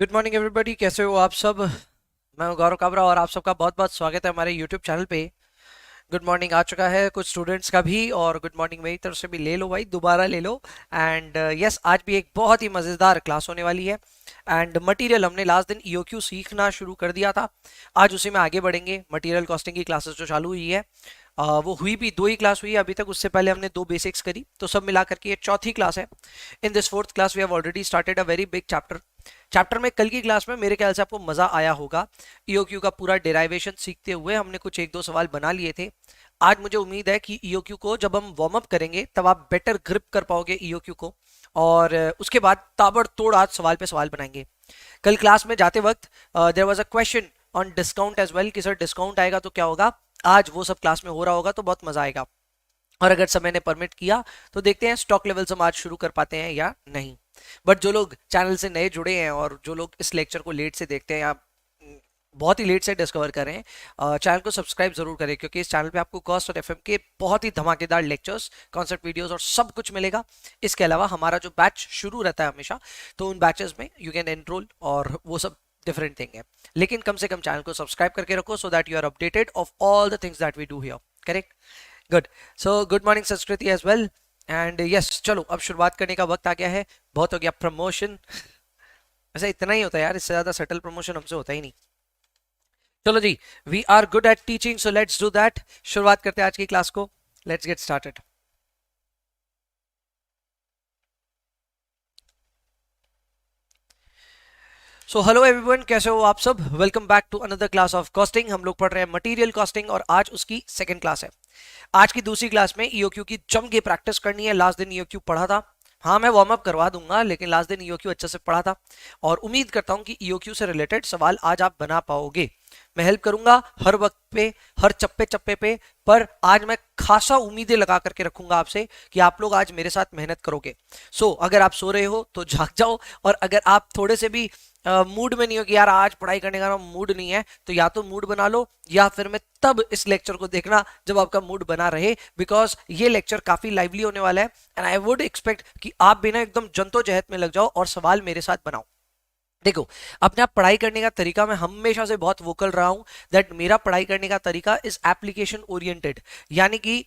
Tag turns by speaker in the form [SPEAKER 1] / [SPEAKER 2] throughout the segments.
[SPEAKER 1] Good morning everybody, कैसे हो आप सब। मैं हूं गौरव काबरा और आप सबका बहुत बहुत स्वागत है हमारे यूट्यूब चैनल पे। गुड मॉर्निंग आ चुका है कुछ स्टूडेंट्स का भी, और गुड मॉर्निंग मेरी तरफ से भी ले लो भाई, दोबारा ले लो। एंड यस, आज भी एक बहुत ही मज़ेदार क्लास होने वाली है। एंड मटेरियल हमने लास्ट दिन ईओक्यू सीखना शुरू कर दिया था, आज उसी में आगे बढ़ेंगे। मटेरियल कॉस्टिंग की क्लासेस जो चालू हुई है, वो हुई भी दो ही क्लास हुई है अभी तक। उससे पहले हमने दो बेसिक्स करी, तो सब मिला करके ये चौथी क्लास है। In this fourth class we have already started a very big chapter में कल की क्लास में मेरे ख्याल से आपको मजा आया होगा। ईओक्यू का पूरा डेराइवेशन सीखते हुए हमने कुछ एक दो सवाल बना लिए थे। आज मुझे उम्मीद है कि ईओक्यू को जब हम वार्म अप करेंगे तब आप बेटर ग्रिप कर पाओगे ईओक्यू को, और उसके बाद ताबड़तोड़ आज सवाल पे सवाल बनाएंगे। कल क्लास में जाते वक्त there was a question on discount as well कि सर डिस्काउंट आएगा तो क्या होगा। आज वो सब क्लास में हो रहा होगा, तो बहुत मजा आएगा। और अगर समय ने परमिट किया तो देखते हैं स्टॉक लेवल्स हम आज शुरू कर पाते हैं या नहीं। बट जो लोग चैनल से नए जुड़े हैं और जो लोग इस लेक्चर को लेट से देखते हैं या बहुत ही लेट से डिस्कवर करें, चैनल को सब्सक्राइब जरूर करें, क्योंकि इस चैनल पे आपको कॉस्ट और एफएम के बहुत ही धमाकेदार लेक्चर्स, कॉन्सेप्ट वीडियोस और सब कुछ मिलेगा। इसके अलावा हमारा जो बैच शुरू रहता है हमेशा, तो उन बैचेस में यू कैन एनरोल, और वो सब डिफरेंट थिंग है। लेकिन कम से कम चैनल को सब्सक्राइब करके रखो, so that you are updated of all the things that we do here. Correct, good. So good morning Sanskriti as well. And yes, चलो अब शुरुआत करने का वक्त आ गया है। बहुत हो गया प्रमोशन, वैसे इतना ही होता है यार, इससे ज्यादा सटल प्रमोशन हमसे होता ही नहीं। चलो जी, we are good at teaching, so let's do that. शुरुआत करते हैं आज की क्लास को। Let's get started. So hello everyone, कैसे हो आप सब। Welcome back to another class of costing. हम लोग पढ़ रहे हैं मटेरियल कॉस्टिंग और आज उसकी सेकंड क्लास है। आज की दूसरी क्लास में ईओक्यू की जम के प्रैक्टिस करनी है। लास्ट दिन ईओक्यू पढ़ा था, हाँ मैं वार्म अप करवा दूंगा, लेकिन लास्ट दिन ईओक्यू अच्छे से पढ़ा था, और उम्मीद करता हूं कि ईओक्यू से रिलेटेड सवाल आज आप बना पाओगे। मैं हेल्प करूंगा हर वक्त पे, हर चप्पे चप्पे पे, पर आज मैं खासा उम्मीदें लगा करके रखूंगा आपसे कि आप लोग आज मेरे साथ मेहनत करोगे। अगर आप सो रहे हो तो जाग जाओ, और अगर आप थोड़े से भी मूड में नहीं हो कि यार आज पढ़ाई करने का मूड नहीं है, तो या तो मूड बना लो, या फिर मैं तब इस लेक्चर को देखना जब आपका मूड बना रहे, बिकॉज ये लेक्चर काफी लाइवली होने वाला है। एंड आई वुड एक्सपेक्ट कि आप भी ना एकदम जंतोजहद में लग जाओ और सवाल मेरे साथ बनाओ। देखो, अपने आप पढ़ाई करने का तरीका, मैं हमेशा से बहुत वोकल रहा हूं दैट मेरा पढ़ाई करने का तरीका इज एप्लीकेशन ओरिएंटेड, यानी कि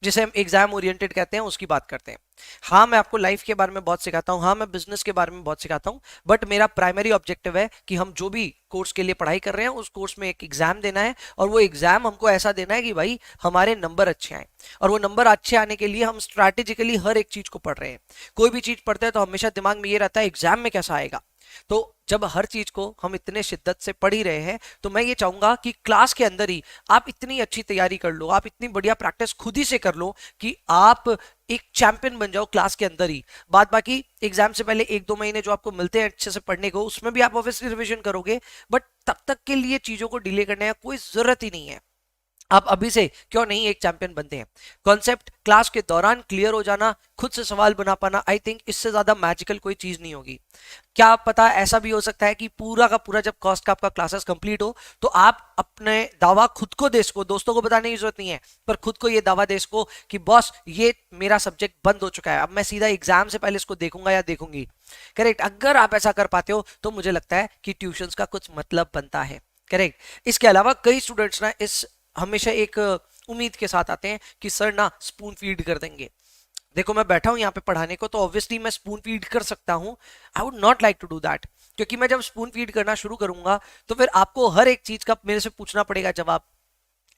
[SPEAKER 1] जिसे हम एग्जाम ओरिएंटेड कहते हैं, उसकी बात करते हैं। हाँ, मैं आपको लाइफ के बारे में बहुत सिखाता हूँ, हाँ मैं बिजनेस के बारे में बहुत सिखाता हूँ, बट मेरा प्राइमरी ऑब्जेक्टिव है कि हम जो भी कोर्स के लिए पढ़ाई कर रहे हैं उस कोर्स में एक एग्जाम देना है, और वो एग्जाम हमको ऐसा देना है कि भाई हमारे नंबर अच्छे आए। और वो नंबर अच्छे आने के लिए हम स्ट्रैटेजिकली हर एक चीज को पढ़ रहे हैं। कोई भी चीज पढ़ते हैं तो हमेशा दिमाग में ये रहता है एग्जाम में कैसा आएगा। तो जब हर चीज को हम इतने शिद्दत से पढ़ ही रहे हैं, तो मैं ये चाहूंगा कि क्लास के अंदर ही आप इतनी अच्छी तैयारी कर लो, आप इतनी बढ़िया प्रैक्टिस खुद ही से कर लो कि आप एक चैंपियन बन जाओ क्लास के अंदर ही। बात बाकी एग्जाम से पहले एक दो महीने जो आपको मिलते हैं अच्छे से पढ़ने को, उसमें भी आप ऑब्वियसली रिवीजन करोगे, बट तब तक के लिए चीजों को डिले करने का कोई जरूरत ही नहीं है। आप अभी से क्यों नहीं एक चैंपियन बनते हैं। कॉन्सेप्ट क्लास के दौरान क्लियर हो जाना, खुद से सवाल बना पाना, आई थिंक इससे ज्यादा मैजिकल कोई चीज नहीं होगी। क्या पता ऐसा भी हो सकता है कि पूरा का पूरा जब कॉस्ट का आपका क्लासेस कंप्लीट हो, तो आप अपने दावा खुद को दे सको, दोस्तों को बताने की जरूरत नहीं है, पर खुद को ये दावा दे सको कि बॉस ये मेरा सब्जेक्ट बंद हो चुका है, अब मैं सीधा एग्जाम से पहले इसको देखूंगा या देखूंगी। करेक्ट, अगर आप ऐसा कर पाते हो तो मुझे लगता है कि ट्यूशंस का कुछ मतलब बनता है। करेक्ट। इसके अलावा कई स्टूडेंट्स ना इस हमेशा एक उम्मीद के साथ आते हैं कि सर ना स्पून फीड कर देंगे। देखो, मैं बैठा हूं यहाँ पे पढ़ाने को, तो ऑब्वियसली मैं स्पून फीड कर सकता हूं। I would not like to do that, क्योंकि मैं जब स्पून फीड करना शुरू करूंगा तो फिर आपको हर एक चीज का मेरे से पूछना पड़ेगा जवाब,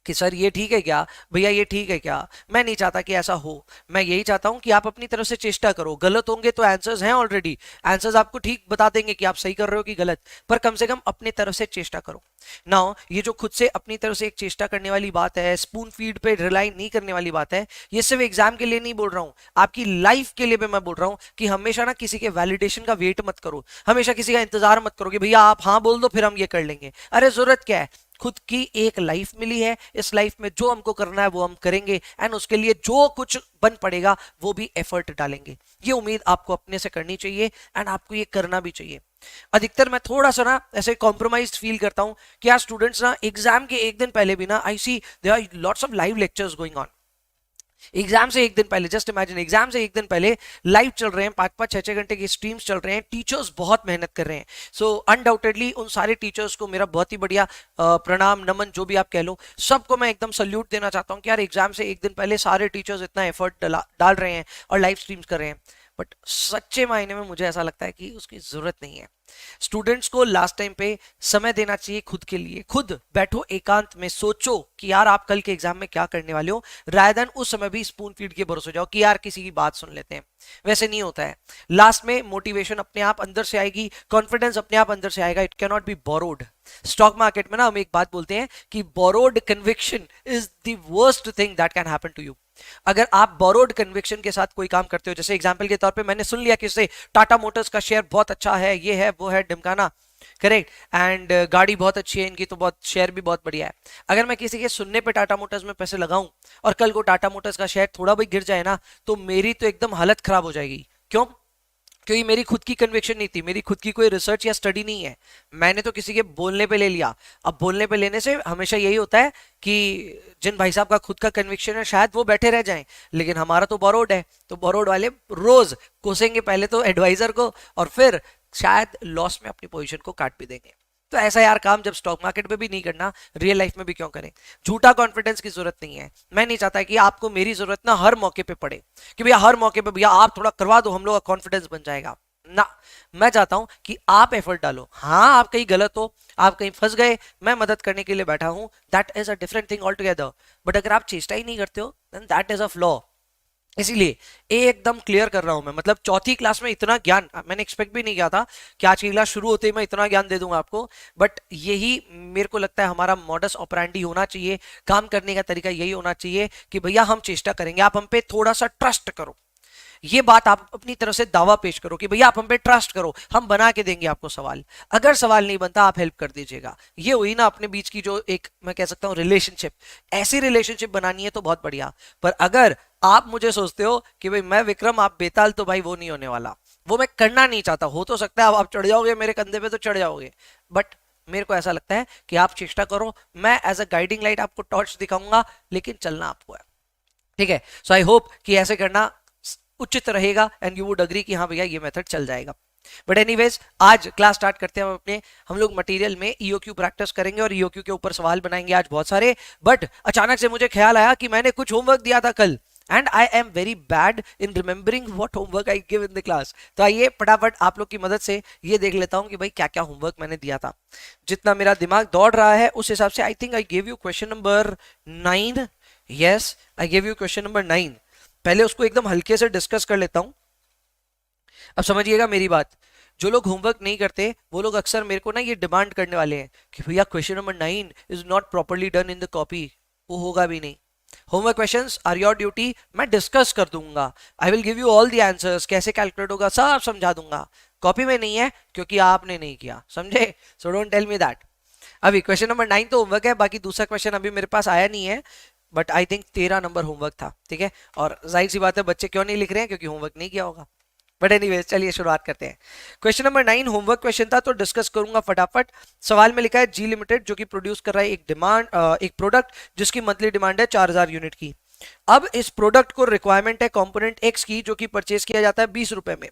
[SPEAKER 1] कि सर ये ठीक है क्या, भैया ये ठीक है क्या। मैं नहीं चाहता कि ऐसा हो। मैं यही चाहता हूं कि आप अपनी तरफ से चेष्टा करो। गलत होंगे तो आंसर्स हैं ऑलरेडी, आंसर्स आपको ठीक बता देंगे कि आप सही कर रहे हो कि गलत, पर कम से कम अपनी तरफ से चेष्टा करो। नाउ ये जो खुद से अपनी तरफ से एक चेष्टा करने वाली बात है, स्पून फीड पे रिलाई नहीं करने वाली बात है, ये सिर्फ एग्जाम के लिए नहीं बोल रहा हूं, आपकी लाइफ के लिए भी मैं बोल रहा हूं कि हमेशा ना किसी के वैलिडेशन का वेट मत करो, हमेशा किसी का इंतजार मत करो कि भैया आप हाँ बोल दो फिर हम ये कर लेंगे। अरे जरूरत क्या है, खुद की एक लाइफ मिली है, इस लाइफ में जो हमको करना है वो हम करेंगे, एंड उसके लिए जो कुछ बन पड़ेगा वो भी एफर्ट डालेंगे। ये उम्मीद आपको अपने से करनी चाहिए, एंड आपको ये करना भी चाहिए। अधिकतर मैं थोड़ा सा ना ऐसे कॉम्प्रोमाइज फील करता हूं कि यार स्टूडेंट्स ना एग्जाम के एक दिन पहले भी ना I see there are lots of live lectures going on. Exam से एक दिन पहले, जस्ट इमेजिन, एग्जाम से एक दिन पहले लाइव चल रहे हैं, 5-5 6-6 घंटे की स्ट्रीम्स चल रहे हैं, टीचर्स बहुत मेहनत कर रहे हैं। सो अनडाउटेडली उन सारे टीचर्स को मेरा बहुत ही बढ़िया प्रणाम, नमन, जो भी आप कह लो, सबको मैं एकदम सल्यूट देना चाहता हूँ कि यार एग्जाम से एक दिन पहले सारे टीचर्स इतना एफर्ट डाल रहे हैं और लाइव स्ट्रीम्स कर रहे हैं। बट सच्चे मायने में मुझे ऐसा लगता है कि उसकी जरूरत नहीं है। स्टूडेंट्स को लास्ट टाइम पे समय देना चाहिए खुद के लिए। खुद बैठो, एकांत में सोचो कि यार आप कल के एग्जाम में क्या करने वाले हो, रादर देन उस समय भी स्पून फीड के भरोसे जाओ कि यार किसी की बात सुन लेते हैं। वैसे नहीं होता है। लास्ट में मोटिवेशन अपने आप अंदर से आएगी, कॉन्फिडेंस अपने आप अंदर से आएगा। It can not be borrowed. Stock market में ना हम एक बात बोलते हैं कि borrowed conviction is the worst thing that can happen to you. अगर आप बोरोड कन्विक्शन के साथ कोई काम करते हो, जैसे एग्जांपल के तौर पे मैंने सुन लिया कि इससे टाटा मोटर्स का शेयर बहुत अच्छा है, ये है वो है ढिमकाना, करेक्ट, एंड गाड़ी बहुत अच्छी है इनकी, तो बहुत शेयर भी बहुत बढ़िया है। अगर मैं किसी के सुनने पे टाटा मोटर्स में पैसे लगाऊं और कल को टाटा मोटर्स का शेयर थोड़ा भी गिर जाए ना, तो मेरी तो एकदम हालत खराब हो जाएगी। क्यों? क्योंकि मेरी खुद की कन्विक्शन नहीं थी, मेरी खुद की कोई रिसर्च या स्टडी नहीं है, मैंने तो किसी के बोलने पे ले लिया। अब बोलने पे लेने से हमेशा यही होता है कि जिन भाई साहब का खुद का कन्विक्शन है शायद वो बैठे रह जाएं, लेकिन हमारा तो बोरोड है, तो बोरोड वाले रोज कोसेंगे पहले तो एडवाइजर को और फिर शायद लॉस में अपनी पोजीशन को काट भी देंगे। तो ऐसा यार काम जब स्टॉक मार्केट में भी नहीं करना, रियल लाइफ में भी क्यों करें? झूठा कॉन्फिडेंस की जरूरत नहीं है। मैं नहीं चाहता कि आपको मेरी जरूरत ना हर मौके पे पड़े कि भैया हर मौके पे भैया आप थोड़ा करवा दो, हम लोग का कॉन्फिडेंस बन जाएगा ना। मैं चाहता हूं कि आप एफर्ट डालो। हाँ, आप कहीं गलत हो, आप कहीं फंस गए, मैं मदद करने के लिए बैठा हूं, that is a different thing all together. But अगर आप चेष्टा ही नहीं करते हो, then that is a flaw. इसीलिए एकदम क्लियर कर रहा हूं मैं। मतलब चौथी क्लास में इतना ज्ञान मैंने एक्सपेक्ट भी नहीं किया था कि आज की क्लास शुरू होते ही मैं इतना ज्ञान दे दूंगा आपको। बट यही मेरे को लगता है हमारा मॉडस ऑपरेंडी होना चाहिए, काम करने का तरीका यही होना चाहिए कि भैया हम चेष्टा करेंगे, आप हम पे थोड़ा सा ट्रस्ट करो। ये बात आप अपनी तरफ से दावा पेश करो कि भैया आप हम पे ट्रस्ट करो, हम बना के देंगे आपको सवाल। अगर सवाल नहीं बनता आप हेल्प कर दीजिएगा। ये हुई ना अपने बीच की जो एक मैं कह सकता हूं रिलेशनशिप। ऐसी रिलेशनशिप बनानी है तो बहुत बढ़िया। पर अगर आप मुझे सोचते हो कि भाई मैं विक्रम आप बेताल, तो भाई वो नहीं होने वाला, वो मैं करना नहीं चाहता। हो तो सकता है आप चढ़ जाओगे मेरे कंधे पे तो चढ़ जाओगे, बट मेरे को ऐसा लगता है कि आप चेष्टा करो, मैं एज अ गाइडिंग लाइट आपको टॉर्च दिखाऊंगा, लेकिन चलना आपको है। ठीक है? सो आई होप कि ऐसे करना उचित रहेगा एंड यू वुड अग्री कि हाँ भैया ये मेथड चल जाएगा। बट एनीवेज आज क्लास स्टार्ट करते हैं अपने। हम लोग मटेरियल में ईओक्यू प्रैक्टिस करेंगे और ईओक्यू के ऊपर सवाल बनाएंगे आज बहुत सारे। बट अचानक से मुझे ख्याल आया कि मैंने कुछ होमवर्क दिया था कल, and I am very bad in remembering what homework I give in the class. तो आइए फटाफट आप लोग की मदद से ये देख लेता हूं कि भाई क्या क्या होमवर्क मैंने दिया था। जितना मेरा दिमाग दौड़ रहा है उस हिसाब से I think I give you question number 9। Yes, I give you question number 9। पहले उसको एकदम हल्के से डिस्कस कर लेता हूं। अब समझिएगा मेरी बात, जो लोग होमवर्क नहीं करते वो लोग अक्सर मेरे को ना ये डिमांड करने वाले हैं कि भैया question number 9 is not properly done in the copy. वो होगा भी नहीं। Homework questions are your duty, मैं डिस्कस कर दूंगा, I will give you all the answers, कैसे कैलकुलेट होगा सब समझा दूंगा। कॉपी में नहीं है क्योंकि आपने नहीं किया, समझे? So don't tell me that. अभी क्वेश्चन नंबर 9 तो होमवर्क है, बाकी दूसरा क्वेश्चन अभी मेरे पास आया नहीं है, but I think 13 number homework था। ठीक है? और जाहिर सी बात है बच्चे क्यों नहीं लिख रहे हैं, क्योंकि होमवर्क नहीं किया होगा। बट एनीवेज चलिए शुरुआत करते हैं। क्वेश्चन नंबर 9 होमवर्क क्वेश्चन था, तो डिस्कस करूंगा फटाफट। सवाल में लिखा है जी लिमिटेड जो कि प्रोड्यूस कर रहा है एक प्रोडक्ट जिसकी मंथली डिमांड है 4000 यूनिट की। अब इस प्रोडक्ट को रिक्वायरमेंट है कंपोनेंट एक्स की जो कि परचेज किया जाता है 20 रुपए में।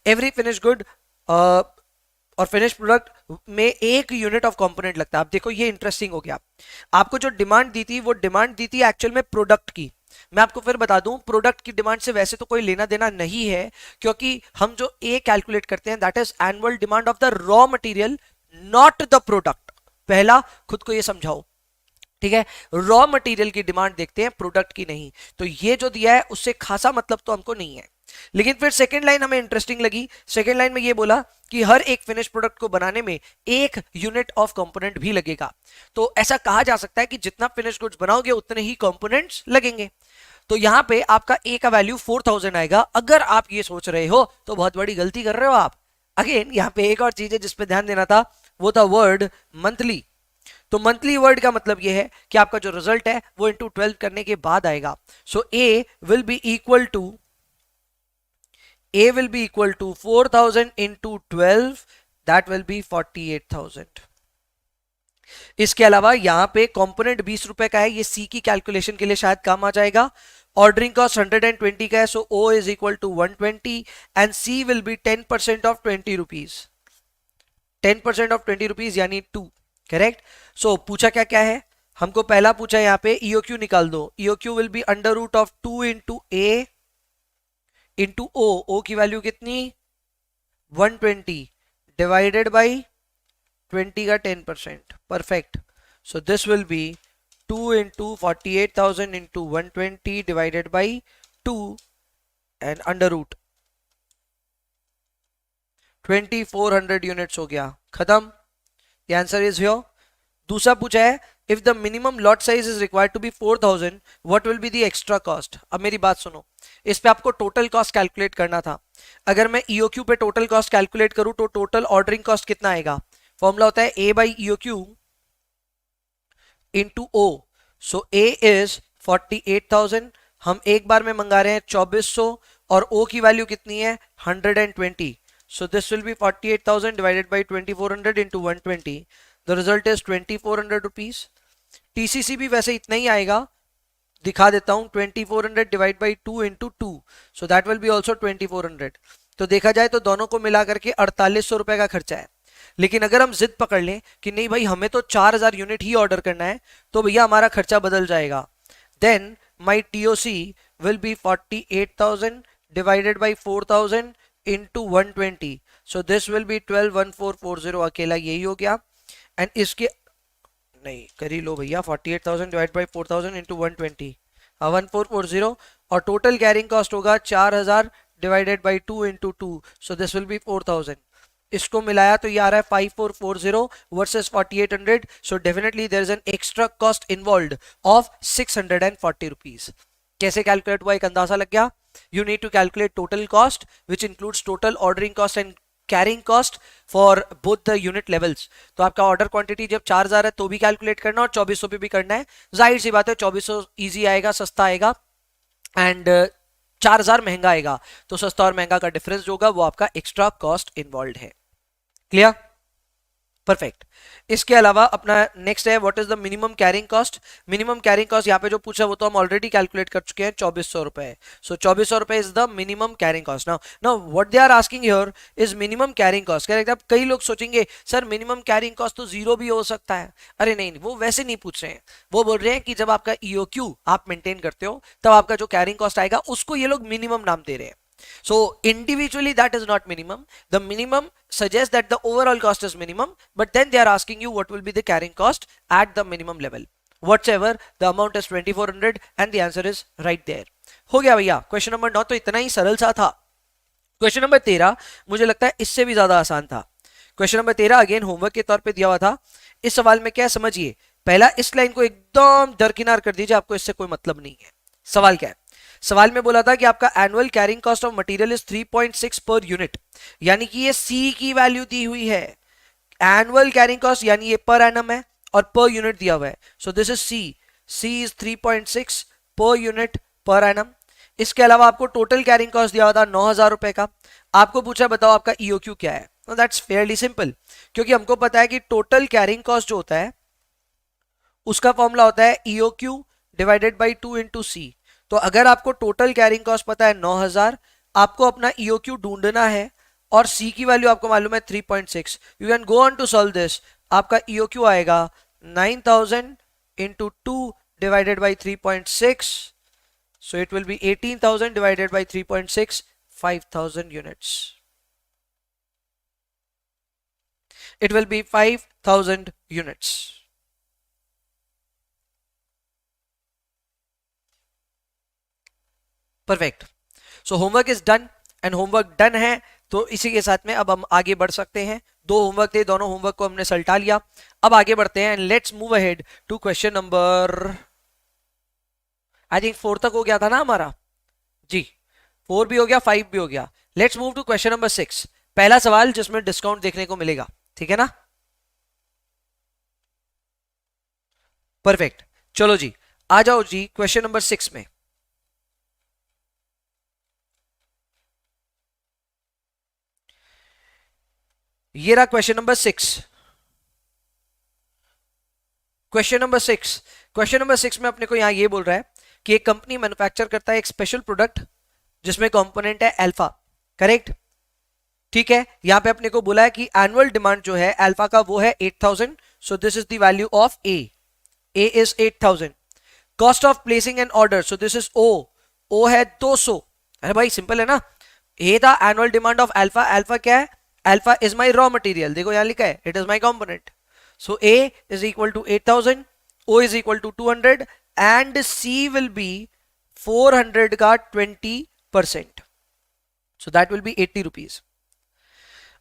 [SPEAKER 1] एवरी फिनिश गुड और फिनिश प्रोडक्ट में 1 यूनिट ऑफ कंपोनेंट लगता है। अब देखो ये इंटरेस्टिंग हो गया। आपको जो डिमांड दी थी वो डिमांड दी थी एक्चुअल में प्रोडक्ट की। मैं आपको फिर बता दूं प्रोडक्ट की डिमांड से वैसे तो कोई लेना देना नहीं है, क्योंकि हम जो ए कैलकुलेट करते हैं that is annual demand of the raw material, not the product. पहला खुद को ये समझाओ, ठीक है? रॉ मटेरियल की डिमांड देखते हैं, प्रोडक्ट की नहीं। तो ये जो दिया है उससे खासा मतलब तो हमको नहीं है। लेकिन फिर सेकेंड लाइन हमें इंटरेस्टिंग लगी। सेकेंड लाइन में ये बोला कि हर एक फिनिश प्रोडक्ट को बनाने में 1 यूनिट ऑफ कंपोनेंट भी लगेगा। तो ऐसा कहा जा सकता है कि जितना फिनिश गुड्स बनाओगे उतने ही कंपोनेंट्स लगेंगे। तो यहां पे आपका ए का वैल्यू 4000 आएगा। अगर आप ये सोच रहे हो तो बहुत बड़ी गलती कर रहे हो आप। अगेन यहां पे एक और चीज है जिस पे ध्यान देना था, वो था वर्ड मंथली। तो मंथली वर्ड का मतलब ये है कि आपका जो रिजल्ट है वो इंटू 12 करने के बाद आएगा। So A will be equal to 4000 into 12, that will be 48,000। इसके अलावा यहां पे कंपोनेंट 20 रुपए का है, ये सी की कैलकुलेशन के लिए शायद काम आ जाएगा। ऑर्डरिंग कॉस्ट 120 का है, so O is equal to 120 and C will be 10% of 20 rupees, 10% of 20 rupees यानी 2। करेक्ट। सो पूछा क्या क्या है हमको, पहला पूछा यहाँ पे EOQ निकाल दो। EOQ will be under root of 2 into A into O। O की वैल्यू कितनी 120 डिवाइडेड बाई 20 का 10%। Perfect. So this will be 2 into 48,000 into 120 divided by 2 and under root 2400 units हो गया, खत्म। The answer is here। दूसरा पूछा है if the minimum lot size is required to be 4000 what will be the extra cost। अब मेरी बात सुनो, इस पे आपको टोटल कॉस्ट कैलकुलेट करना था। अगर मैं EOQ पे टोटल कॉस्ट कैलकुलेट करूं तो टोटल ऑर्डरिंग कॉस्ट कितना आएगा, फॉर्मूला होता है A by EOQ into O। So A is 48,000, हम एक बार में मंगा रहे हैं 2400 और O की वैल्यू कितनी है 120। So this will be 48,000 divided by 2400 into 120. The result is 2400 rupees। TCC भी वैसे इतना ही आएगा, दिखा देता हूं 2400 divide by 2 into 2, so that will B also 2400। तो देखा जाए तो दोनों को मिला करके 4800 रुपए का खर्चा है। लेकिन अगर हम जिद पकड़ लें कि नहीं भाई हमें तो 4000 यूनिट ही ऑर्डर करना है, तो भैया हमारा खर्चा बदल जाएगा। Then my TOC will be 48,000 divided by 4000 into 120, so this will be 121440। अकेला यही हो गया। एंड इसके नहीं कर ही लो भैया, 48,000 डिवाइड बाई 4000 into 120 1440, और टोटल कैरिंग कॉस्ट होगा 4000 divided by 2 into 2, so this will be 4000। इसको मिलाया तो ये आ रहा है 5440 versus 4800, so definitely there is an extra cost involved of 640 rupees। कैसे कैलकुलेट हुआ एक अंदाजा लग गया। You need to calculate total cost which includes total ordering cost and carrying cost for both the unit levels। तो आपका order quantity जब 4000 है तो भी कैलकुलेट करना और 2400 पे भी करना है। जाहिर सी बात है 2400 इजी आएगा, सस्ता आएगा, एंड 4000 महंगा आएगा, तो सस्ता और महंगा का डिफरेंस जो होगा वो आपका एक्स्ट्रा कॉस्ट इन्वॉल्व है। Clear, perfect. इसके अलावा अपना नेक्स्ट है what is the minimum carrying cost. Minimum carrying cost यहाँ पे जो पूछा वो तो हम ऑलरेडी कैलकुलेट कर चुके हैं, 2400 रुपए। सो 2400 रुपए is the minimum carrying cost. Now what they are asking here is minimum carrying cost. Correct. अब कई लोग सोचेंगे सर मिनिमम कैरिंग कॉस्ट तो जीरो भी हो सकता है। अरे नहीं, वो वैसे नहीं पूछ रहे हैं, वो बोल रहे हैं कि जब आपका EOQ आप मेंटेन करते हो तब आपका जो कैरिंग कॉस्ट आएगा उसको ये लोग मिनिमम नाम दे रहे हैं। So individually that is not minimum. The minimum suggests that the overall cost is minimum, but then they are asking you what will be the carrying cost at the minimum level. Whatever the amount is 2400 and the answer is right there। हो गया भैया। Question number 9 तो इतना ही सरल सा था। Question number 13 मुझे लगता है इससे भी ज्यादा आसान था। क्वेश्चन नंबर 13 अगेन होमवर्क के तौर पे दिया हुआ था। इस सवाल में क्या समझिए, पहला इस लाइन को एकदम दरकिनार कर दीजिए, आपको इससे कोई मतलब नहीं है। सवाल क्या है, सवाल में बोला था कि आपका annual carrying cost of material is 3.6 per unit, यानी कि ये C की वैल्यू दी हुई है। एनुअल कैरिंग कॉस्ट यानी ये पर एनम है और पर यूनिट दिया हुआ है। सो this is C is 3.6 per unit per annum. इसके अलावा आपको टोटल कैरिंग कॉस्ट दिया हुआ था 9000 रुपए का। आपको पूछा बताओ आपका EOQ क्या है। दैट्स फेयरली सिंपल, क्योंकि हमको पता है कि टोटल कैरिंग कॉस्ट जो होता है उसका फॉर्मूला होता है EOQ divided by 2 into C। तो अगर आपको टोटल कैरिंग कॉस्ट पता है 9000, आपको अपना EOQ ढूंढना है और C की वैल्यू आपको मालूम है 3.6। You can go on to solve this. आपका EOQ आएगा 9000 into 2 divided by 3.6, so it will be 18,000 divided by 3.6, 5000 units. It will be 5000 units. Perfect. So homework is done, and homework done है तो इसी के साथ में अब हम आगे बढ़ सकते हैं। 2 होमवर्क थे, दोनों होमवर्क को हमने सल्टा लिया। अब आगे बढ़ते हैं, and let's move ahead to question number, I think 4 तक हो गया था ना हमारा जी। 4 भी हो गया, 5 भी हो गया। Let's move to question number 6। पहला सवाल जिसमें डिस्काउंट देखने को मिलेगा, ठीक है ना। परफेक्ट, चलो जी आ जाओ जी क्वेश्चन नंबर 6 में। ये रहा क्वेश्चन नंबर 6। क्वेश्चन नंबर 6 में अपने को यहां ये बोल रहा है कि एक कंपनी मैन्युफैक्चर करता है एक स्पेशल प्रोडक्ट जिसमें कंपोनेंट है अल्फा, करेक्ट? ठीक है, यहां पे अपने को बोला है कि एनुअल डिमांड जो है अल्फा का वो है 8000, so this is the value of A is 8000। Cost of placing an order, so this is O है 200। अरे भाई सिंपल है ना, ए था annual demand of alpha, alpha क्या है? Alpha is my raw material, देखो यहां लिखा है it is my component. So A is equal to 8000, O is equal to 200 and C will be 400 का 20%, सो दैट विल बी 80 रुपीज।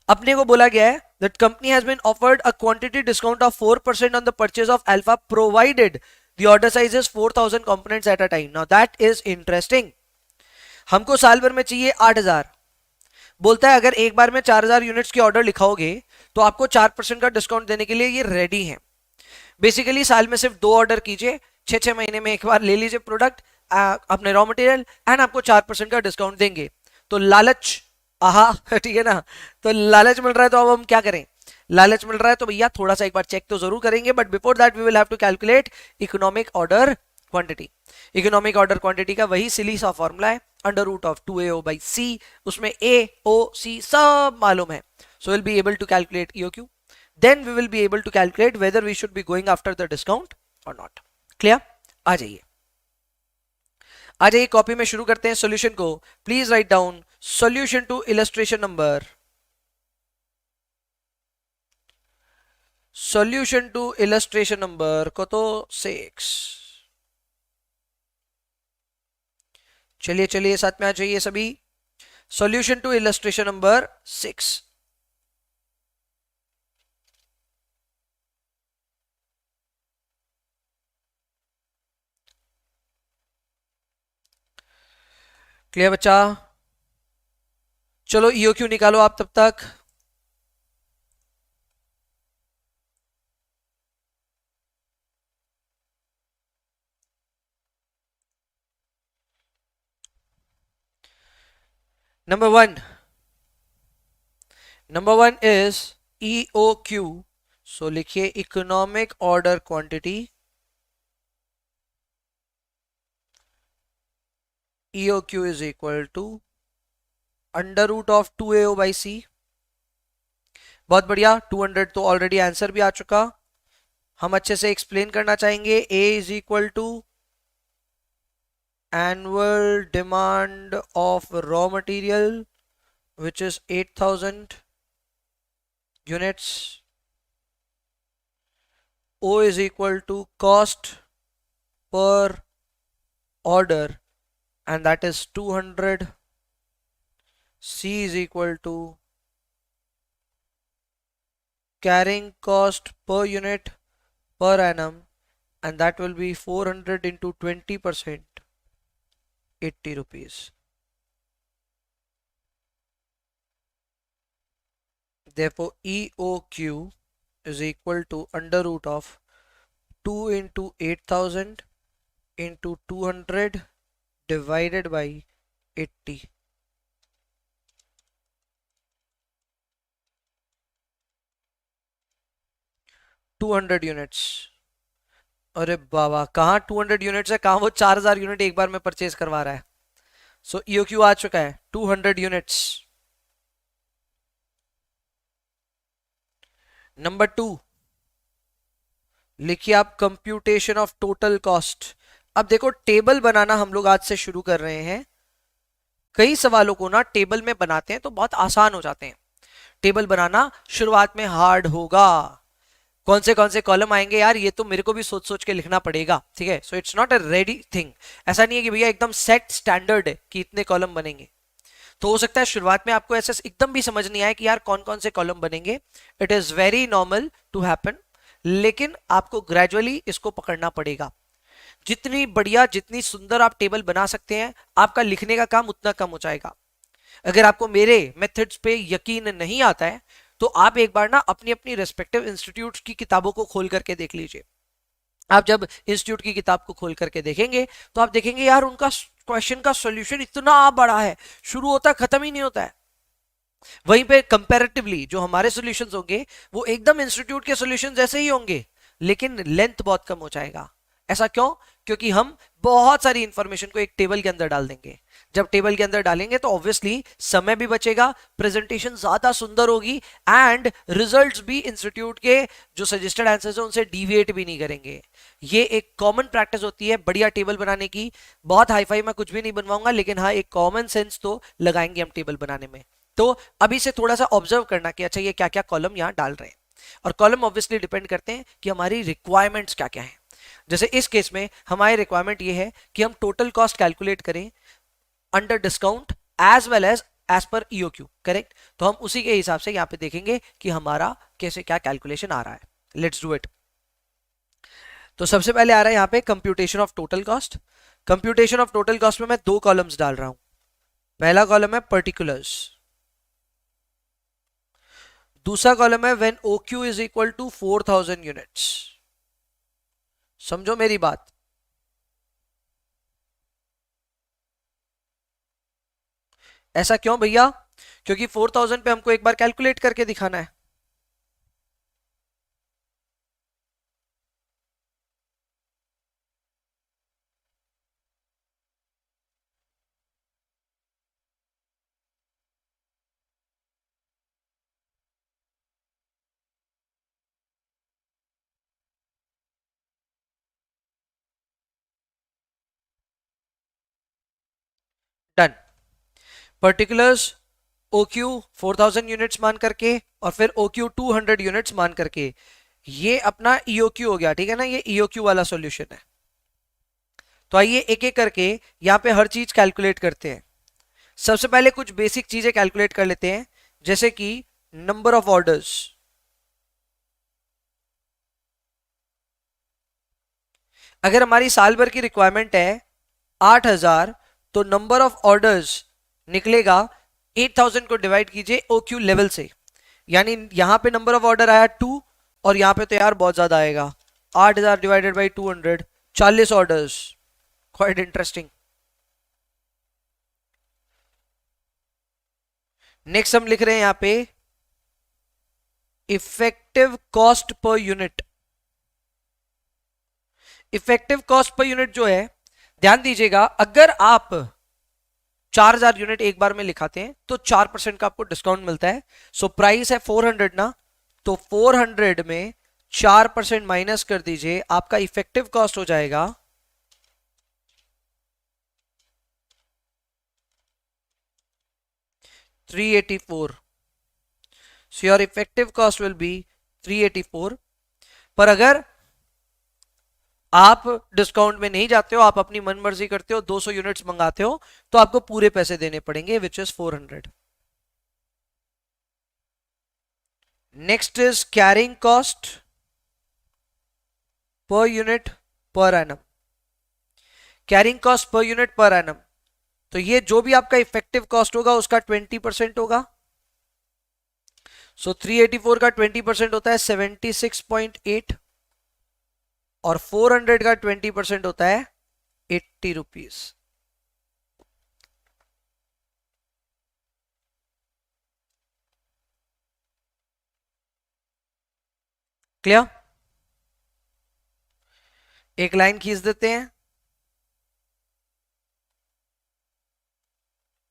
[SPEAKER 1] अपने को बोला गया है that company has been offered a quantity discount of 4% on the purchase of alpha provided the order size is 4000 components at a time. Now that is interesting. हमको साल भर में चाहिए 8000, बोलता है अगर एक बार में 4000 यूनिट्स की ऑर्डर लिखाओगे तो आपको 4% का डिस्काउंट देने के लिए ये रेडी है। बेसिकली साल में सिर्फ 2 ऑर्डर कीजिए, 6 महीने में एक बार ले लीजिए प्रोडक्ट अपने रॉ मटेरियल एंड आपको 4% का डिस्काउंट देंगे। तो लालच, आहा ठीक है ना, तो लालच मिल रहा है तो अब हम क्या करें? लालच मिल रहा है तो भैया थोड़ा सा एक बार चेक तो जरूर करेंगे, but before that we will have to calculate economic order quantity. Economic order quantity का वही सिली सा फॉर्मूला है, under root of 2AO by C, उसमें ए ओ सी सब मालूम है। So will be able to calculate EOQ, then we will be able to calculate whether we should be going after the discount और not. Clear? आ जाइए आ जाइए, copy में शुरू करते हैं सॉल्यूशन को। Please write down solution to illustration number, solution to illustration number को तो 6। चलिए चलिए साथ में आ जाइए सभी, solution to illustration number 6। Clear बच्चा? चलो EOQ निकालो आप तब तक। Number one is EOQ, so लिखिए economic order quantity, EOQ is equal to under root of 2AO by C. बहुत बढ़िया, 200 तो ऑलरेडी आंसर भी आ चुका। हम अच्छे से एक्सप्लेन करना चाहेंगे। A is equal to annual demand of raw material which is 8000 units. O is equal to cost per order and that is 200. C is equal to carrying cost per unit per annum and that will be 400 into 20%, 80 rupees. Therefore EOQ is equal to under root of 2 into 8000 into 200 divided by 80. Units. अरे बाबा, कहां 200 units है, कहां वो 4000 unit एक बार में purchase करवा रहा है। सो EOQ आ चुका है 200 यूनिट्स। नंबर 2 लिखिए आप कंप्यूटेशन ऑफ टोटल कॉस्ट। अब देखो टेबल बनाना हम लोग आज से शुरू कर रहे हैं। कई सवालों को ना टेबल में बनाते हैं तो बहुत आसान हो जाते हैं। टेबल बनाना शुरुआत में हार्ड होगा। कौन से कॉलम आएंगे यार, ये तो मेरे को भी सोच सोच के लिखना पड़ेगा, ठीक है। So it's not a ready thing. ऐसा नहीं है कि भैया एकदम सेट स्टैंडर्ड है कि इतने कॉलम बनेंगे। तो हो सकता है शुरुआत में आपको ऐसा एकदम भी समझ नहीं आए कि यार कौन से कॉलम बनेंगे। It is very normal to happen, लेकिन आपको ग्रेजुअली इसको पकड़ना पड़ेगा। जितनी बढ़िया, जितनी सुंदर आप टेबल बना सकते हैं, आपका लिखने का काम उतना कम हो जाएगा। अगर आपको मेरे मेथड्स पे यकीन नहीं आता है तो आप एक बार ना अपनी अपनी रेस्पेक्टिव इंस्टीट्यूट की किताबों को खोल करके देख लीजिए। आप जब इंस्टीट्यूट की किताब को खोल करके देखेंगे तो आप देखेंगे यार उनका क्वेश्चन का सॉल्यूशन इतना बड़ा है, शुरू होता है खत्म ही नहीं होता है। वहीं पे कंपैरेटिवली जो हमारे सॉल्यूशंस होंगे वो एकदम इंस्टीट्यूट के सॉल्यूशन जैसे ही होंगे, लेकिन लेंथ बहुत कम हो जाएगा, ऐसा क्यों? क्योंकि हम बहुत सारी इंफॉर्मेशन को एक टेबल के अंदर डाल देंगे। जब टेबल के अंदर डालेंगे तो ऑब्वियसली समय भी बचेगा, प्रेजेंटेशन ज्यादा सुंदर होगी एंड रिजल्ट्स भी इंस्टीट्यूट के जो सजेस्टेड आंसर्स हैं उनसे डिविएट भी नहीं करेंगे। ये एक कॉमन प्रैक्टिस होती है बढ़िया टेबल बनाने की। बहुत हाईफाई मैं कुछ भी नहीं बनवाऊंगा, लेकिन हाँ एक कॉमन सेंस तो लगाएंगे हम टेबल बनाने में। तो अभी से थोड़ा सा ऑब्जर्व करना कि अच्छा ये क्या क्या कॉलम यहाँ डाल रहे हैं, और कॉलम ऑब्वियसली डिपेंड करते हैं कि हमारी रिक्वायरमेंट्स क्या क्या है। जैसे इस केस में हमारी रिक्वायरमेंट ये है कि हम टोटल कॉस्ट कैलकुलेट करें under discount as well as पर ईओक्यू, करेक्ट? तो हम उसी के हिसाब से यहाँ पे देखेंगे कि हमारा कैसे क्या कैलकुलेशन आ रहा है। Let's do it. तो सबसे पहले आ रहा है यहाँ पे computation of total cost. Computation of total cost में मैं दो कॉलम्स डाल रहा हूं। पहला कॉलम है पर्टिकुलर्स, दूसरा कॉलम है when OQ is equal to 4000 units. समझो मेरी बात। ऐसा क्यों भैया? क्योंकि 4000 पे हमको एक बार कैलकुलेट करके दिखाना है। डन। पर्टिकुलर्स OQ 4000 यूनिट्स मान करके और फिर OQ 200 यूनिट्स मान करके, ये अपना EOQ हो गया, ठीक है ना? ये EOQ वाला सॉल्यूशन है। तो आइए एक एक करके यहाँ पे हर चीज कैलकुलेट करते हैं। सबसे पहले कुछ बेसिक चीजें कैलकुलेट कर लेते हैं, जैसे कि नंबर ऑफ ऑर्डर्स। अगर हमारी साल भर की रिक्वायरमेंट है 8000, तो नंबर ऑफ ऑर्डर्स निकलेगा 8000 को डिवाइड कीजिए OQ लेवल से, यानी यहां पे नंबर ऑफ ऑर्डर आया 2 और यहां पे तो यार बहुत ज्यादा आएगा। 8000 divided by 200, 40 orders. Quite interesting. Next हम लिख रहे हैं यहां पे effective cost per unit. Effective cost per unit जो है, ध्यान दीजिएगा, अगर आप 4000 यूनिट एक बार में लिखाते हैं तो 4% का आपको डिस्काउंट मिलता है। सो प्राइस है 400 ना, तो 400 में 4% माइनस कर दीजिए, आपका इफेक्टिव कॉस्ट हो जाएगा 384। So your effective cost will B 384। पर अगर आप डिस्काउंट में नहीं जाते हो, आप अपनी मन मर्जी करते हो, 200 यूनिट्स मंगाते हो, तो आपको पूरे पैसे देने पड़ेंगे, which is 400। Next is carrying cost per unit पर annum. Carrying cost per unit per annum, तो ये जो भी आपका इफेक्टिव कॉस्ट होगा उसका 20% होगा। सो 384 का 20% होता है 76.8 और 400 का 20% होता है 80 रुपीज। क्लियर? एक लाइन खींच देते हैं।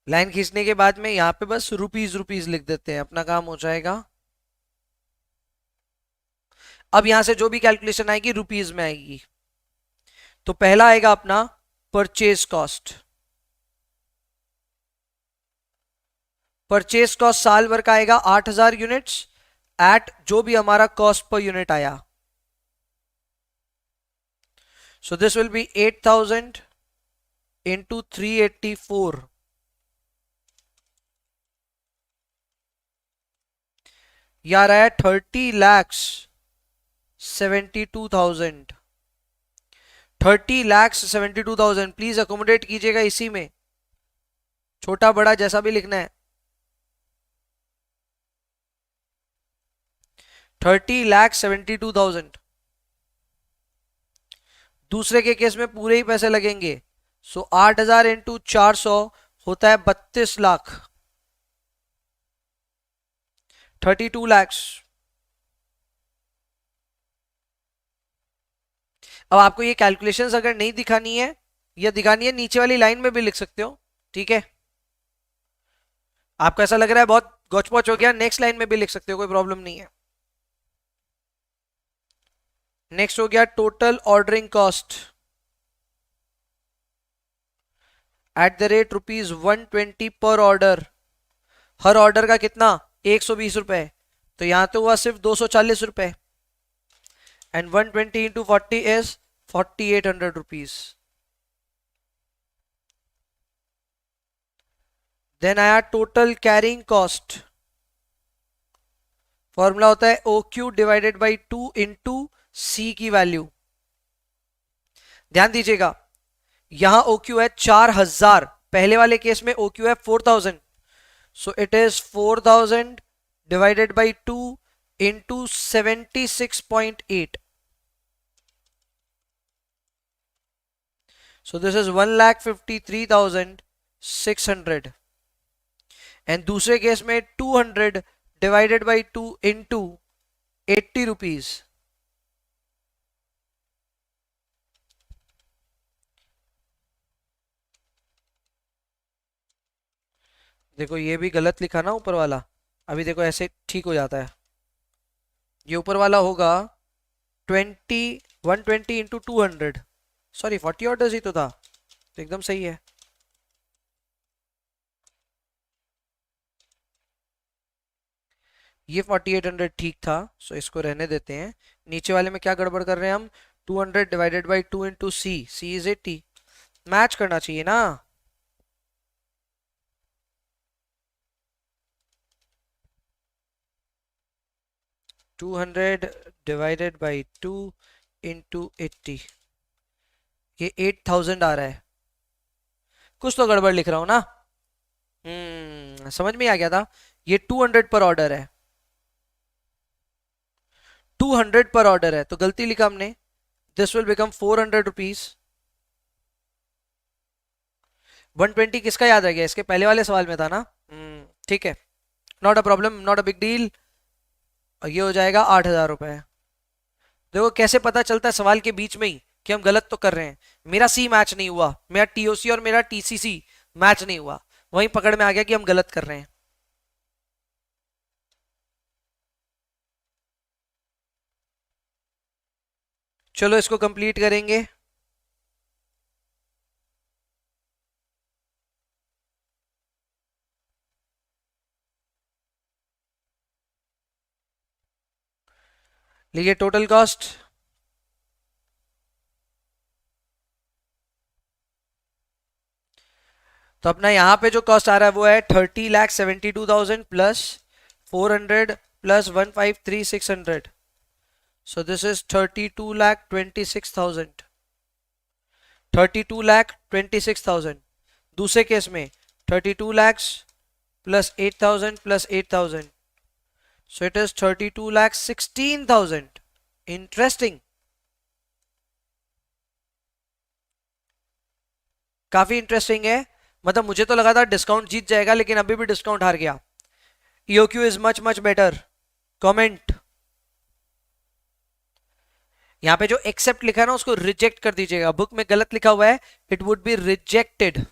[SPEAKER 1] लाइन खींचने के बाद में यहां पे बस रुपीज रुपीज लिख देते हैं, अपना काम हो जाएगा। अब यहां से जो भी कैलकुलेशन आएगी रुपीज में आएगी। तो पहला आएगा अपना परचेज कॉस्ट। परचेज कॉस्ट साल भर का आएगा 8000 यूनिट्स एट जो भी हमारा कॉस्ट पर यूनिट आया। सो दिस विल बी 8000 इंटू 384। यार है 30,72,000। 30,72,000 प्लीज अकोमोडेट कीजिएगा इसी में, छोटा बड़ा जैसा भी लिखना है। 30,72,000। दूसरे के केस में पूरे ही पैसे लगेंगे। सो 8000 इंटू 400 होता है 32 लाख, 32 lakhs। अब आपको ये कैलकुलेशंस अगर नहीं दिखानी है या दिखानी है, नीचे वाली लाइन में भी लिख सकते हो, ठीक है। आपको ऐसा लग रहा है बहुत गोच पोच हो गया, नेक्स्ट लाइन में भी लिख सकते हो, कोई प्रॉब्लम नहीं है। नेक्स्ट हो गया total ordering cost at the rate ₹120 पर ऑर्डर। हर ऑर्डर का कितना? 120 रुपए। तो यहां तो हुआ सिर्फ 240 रुपए। And 120 into 40 is 4800 rupees. Then आया टोटल कैरिंग कॉस्ट। फॉर्मूला होता है O Q divided by 2 into C की वैल्यू। ध्यान दीजिएगा, यहां ओ क्यू है 4000, पहले वाले केस में ओ क्यू है 4000। So it is 4000 divided by 2 into 76.8। So this is 1,53,600 and दूसरे केस में 200 डिवाइडेड बाई 2 इंटू 80 रुपीज। देखो ये भी गलत लिखा ना ऊपर वाला, अभी देखो ऐसे ठीक हो जाता है। ये ऊपर वाला होगा 120 इंटू 200, सॉरी 40 ऑर्डर्स ही तो था, तो एकदम सही है। ये 4800 ठीक था, सो इसको रहने देते हैं। नीचे वाले में क्या गड़बड़ कर रहे हैं हम? 200 divided by 2 into C, C is 80। Match करना चाहिए ना। 200 डिवाइडेड बाई 2 इंटू 80, ये 8000 आ रहा है। कुछ तो गड़बड़ लिख रहा हूं ना। समझ में आ गया था। ये 200 पर ऑर्डर है, 200 पर ऑर्डर है, तो गलती लिखा हमने। This will become 400 rupees. 120 किसका याद रह गया? इसके पहले वाले सवाल में था ना। ठीक है, not a problem, not a big deal. और ये हो जाएगा 8000 रुपए। देखो कैसे पता चलता है सवाल के बीच में ही कि हम गलत तो कर रहे हैं। मेरा सी मैच नहीं हुआ, मेरा टीओसी और मेरा टीसीसी मैच नहीं हुआ, वहीं पकड़ में आ गया कि हम गलत कर रहे हैं। चलो इसको कंप्लीट करेंगे। लीजिए टोटल कॉस्ट। तो अपना यहाँ पे जो कॉस्ट आ रहा है वो है 30,72,000 plus 400 plus 153,600। So this is 32,26,000। 32,26,000। दूसरे केस में 32 lakhs plus 8,000 plus 8,000। So it is 32,16,000। Interesting, काफी इंटरेस्टिंग है। मतलब मुझे तो लगा था डिस्काउंट जीत जाएगा, लेकिन अभी भी डिस्काउंट हार गया। EOQ is much much better. Comment. यहाँ पे जो एक्सेप्ट लिखा है ना उसको रिजेक्ट कर दीजिएगा, बुक में गलत लिखा हुआ है, it would be rejected.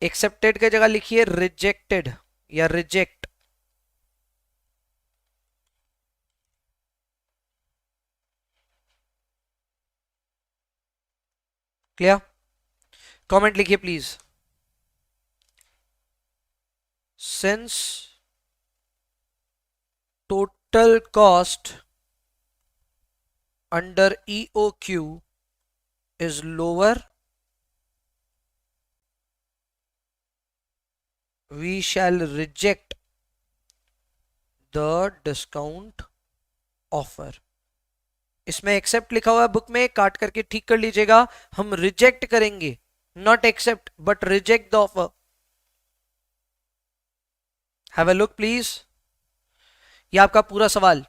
[SPEAKER 1] Accepted की जगह लिखिए रिजेक्टेड या रिजेक्ट। क्लियर? कमेंट लिखिए please. Since total cost under EOQ is lower, we shall reject the discount offer। इसमें एक्सेप्ट लिखा हुआ है बुक में, काट करके ठीक कर लीजिएगा। हम रिजेक्ट करेंगे, not accept but reject the offer. Have a look please. ये आपका पूरा सवाल।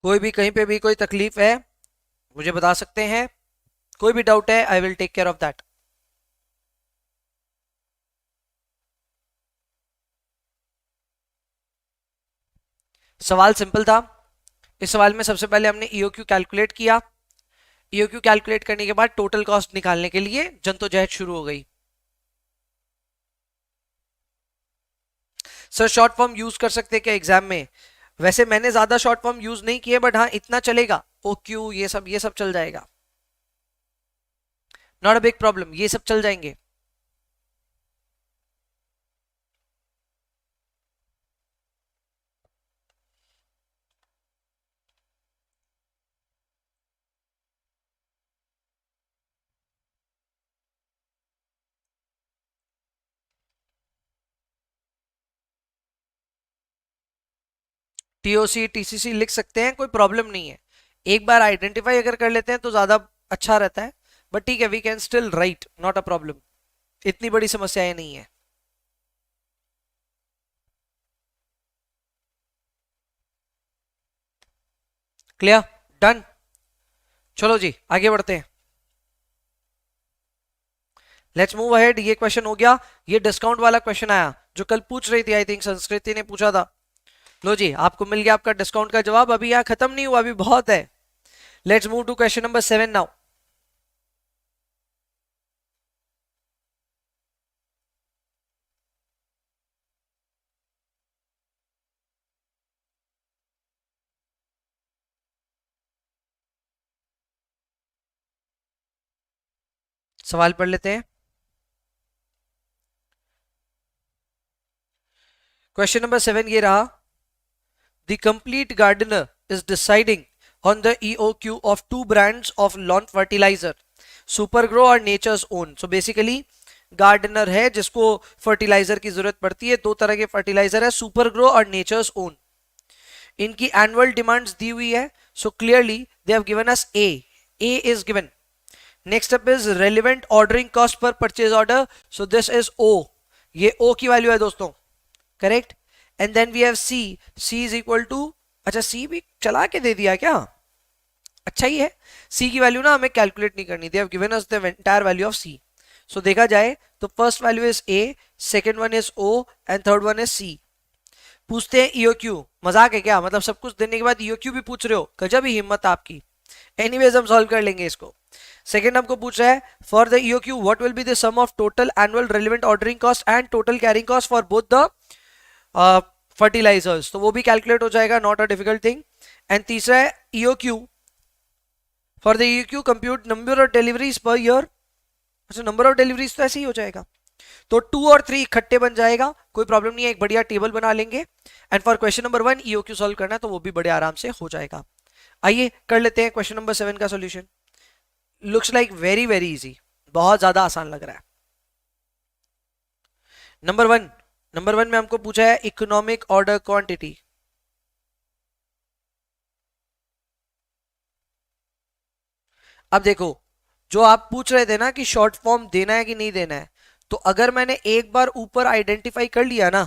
[SPEAKER 1] कोई भी कहीं पे भी कोई तकलीफ है मुझे बता सकते हैं, कोई भी डाउट है I will take care of that. सवाल सिंपल था। इस सवाल में सबसे पहले हमने ईओक्यू कैलकुलेट किया। ईओक्यू कैलकुलेट करने के बाद टोटल कॉस्ट निकालने के लिए जद्दोजहद शुरू हो गई। सर शॉर्ट फॉर्म यूज कर सकते हैं क्या एग्जाम में? वैसे मैंने ज्यादा शॉर्ट फॉर्म यूज नहीं किए, बट हाँ इतना चलेगा। ओ क्यू ये सब चल जाएगा, नॉट अ बिग प्रॉब्लम, ये सब चल जाएंगे। टीओसी टीसीसी लिख सकते हैं, कोई प्रॉब्लम नहीं है। एक बार आइडेंटिफाई अगर कर लेते हैं तो ज्यादा अच्छा रहता है। बट ठीक है, we can still write, not a problem. इतनी बड़ी समस्याएं नहीं है। क्लियर? डन। चलो जी आगे बढ़ते हैं। Let's move ahead. ये क्वेश्चन हो गया। ये डिस्काउंट वाला क्वेश्चन आया जो कल पूछ रही थी, आई थिंक संस्कृति ने पूछा था। लो जी आपको मिल गया आपका डिस्काउंट का जवाब। अभी यहाँ खत्म नहीं हुआ, अभी बहुत है। Let's move to question number 7 now. सवाल पढ़ लेते हैं। क्वेश्चन नंबर 7 ये रहा। The complete gardener is deciding on the EOQ of two brands of lawn fertilizer, Supergrow और Nature's Own. So basically gardener है जिसको फर्टिलाइजर की जरूरत पड़ती है। दो तरह के फर्टिलाइजर है, सुपर ग्रो और नेचर्स ओन। इनकी एनुअल डिमांड्स दी हुई है। So clearly they have given us A is given. Next up is relevant ordering cost per purchase order. So this is O, ये ओ की वैल्यू है दोस्तों, correct. And then we have C, C is equal to, अच्छा C भी चला के दे दिया क्या? अच्छा ही है। सी की वैल्यू ना हमें कैलकुलेट नहीं करनी, they have given us the entire value of C. So देखा जाए तो first value is A, second one is O and third one is C. पूछते हैं ईओक्यू। मजाक है क्या? मतलब सब कुछ देने के बाद ईओक्यू भी पूछ रहे हो, गजब ही हिम्मत आपकी। एनीवेज हम सॉल्व कर लेंगे इसको। सेकंड हमको पूछ रहा है for the EOQ what will be the sum of total annual relevant ordering cost and total carrying cost for both the fertilizers. तो वो भी कैलकुलेट हो जाएगा, not a difficult thing. And तीसरा है EOQ for the EOQ compute number of deliveries per year. अच्छा number of deliveries तो ऐसे ही हो जाएगा, तो 2 और 3 इकट्ठे बन जाएगा, कोई प्रॉब्लम नहीं है, एक बढ़िया टेबल बना लेंगे। And for question number 1 EOQ solve करना है तो वो भी बड़े आराम से हो जाएगा। आइए कर लेते हैं क्वेश्चन नंबर 7 का solution. Looks like very very easy, बहुत ज्यादा आसान लग रहा है। नंबर वन में हमको पूछा है इकोनॉमिक ऑर्डर क्वांटिटी। अब देखो, जो आप पूछ रहे थे ना कि शॉर्ट फॉर्म देना है कि नहीं देना है, तो अगर मैंने एक बार ऊपर आइडेंटिफाई कर लिया ना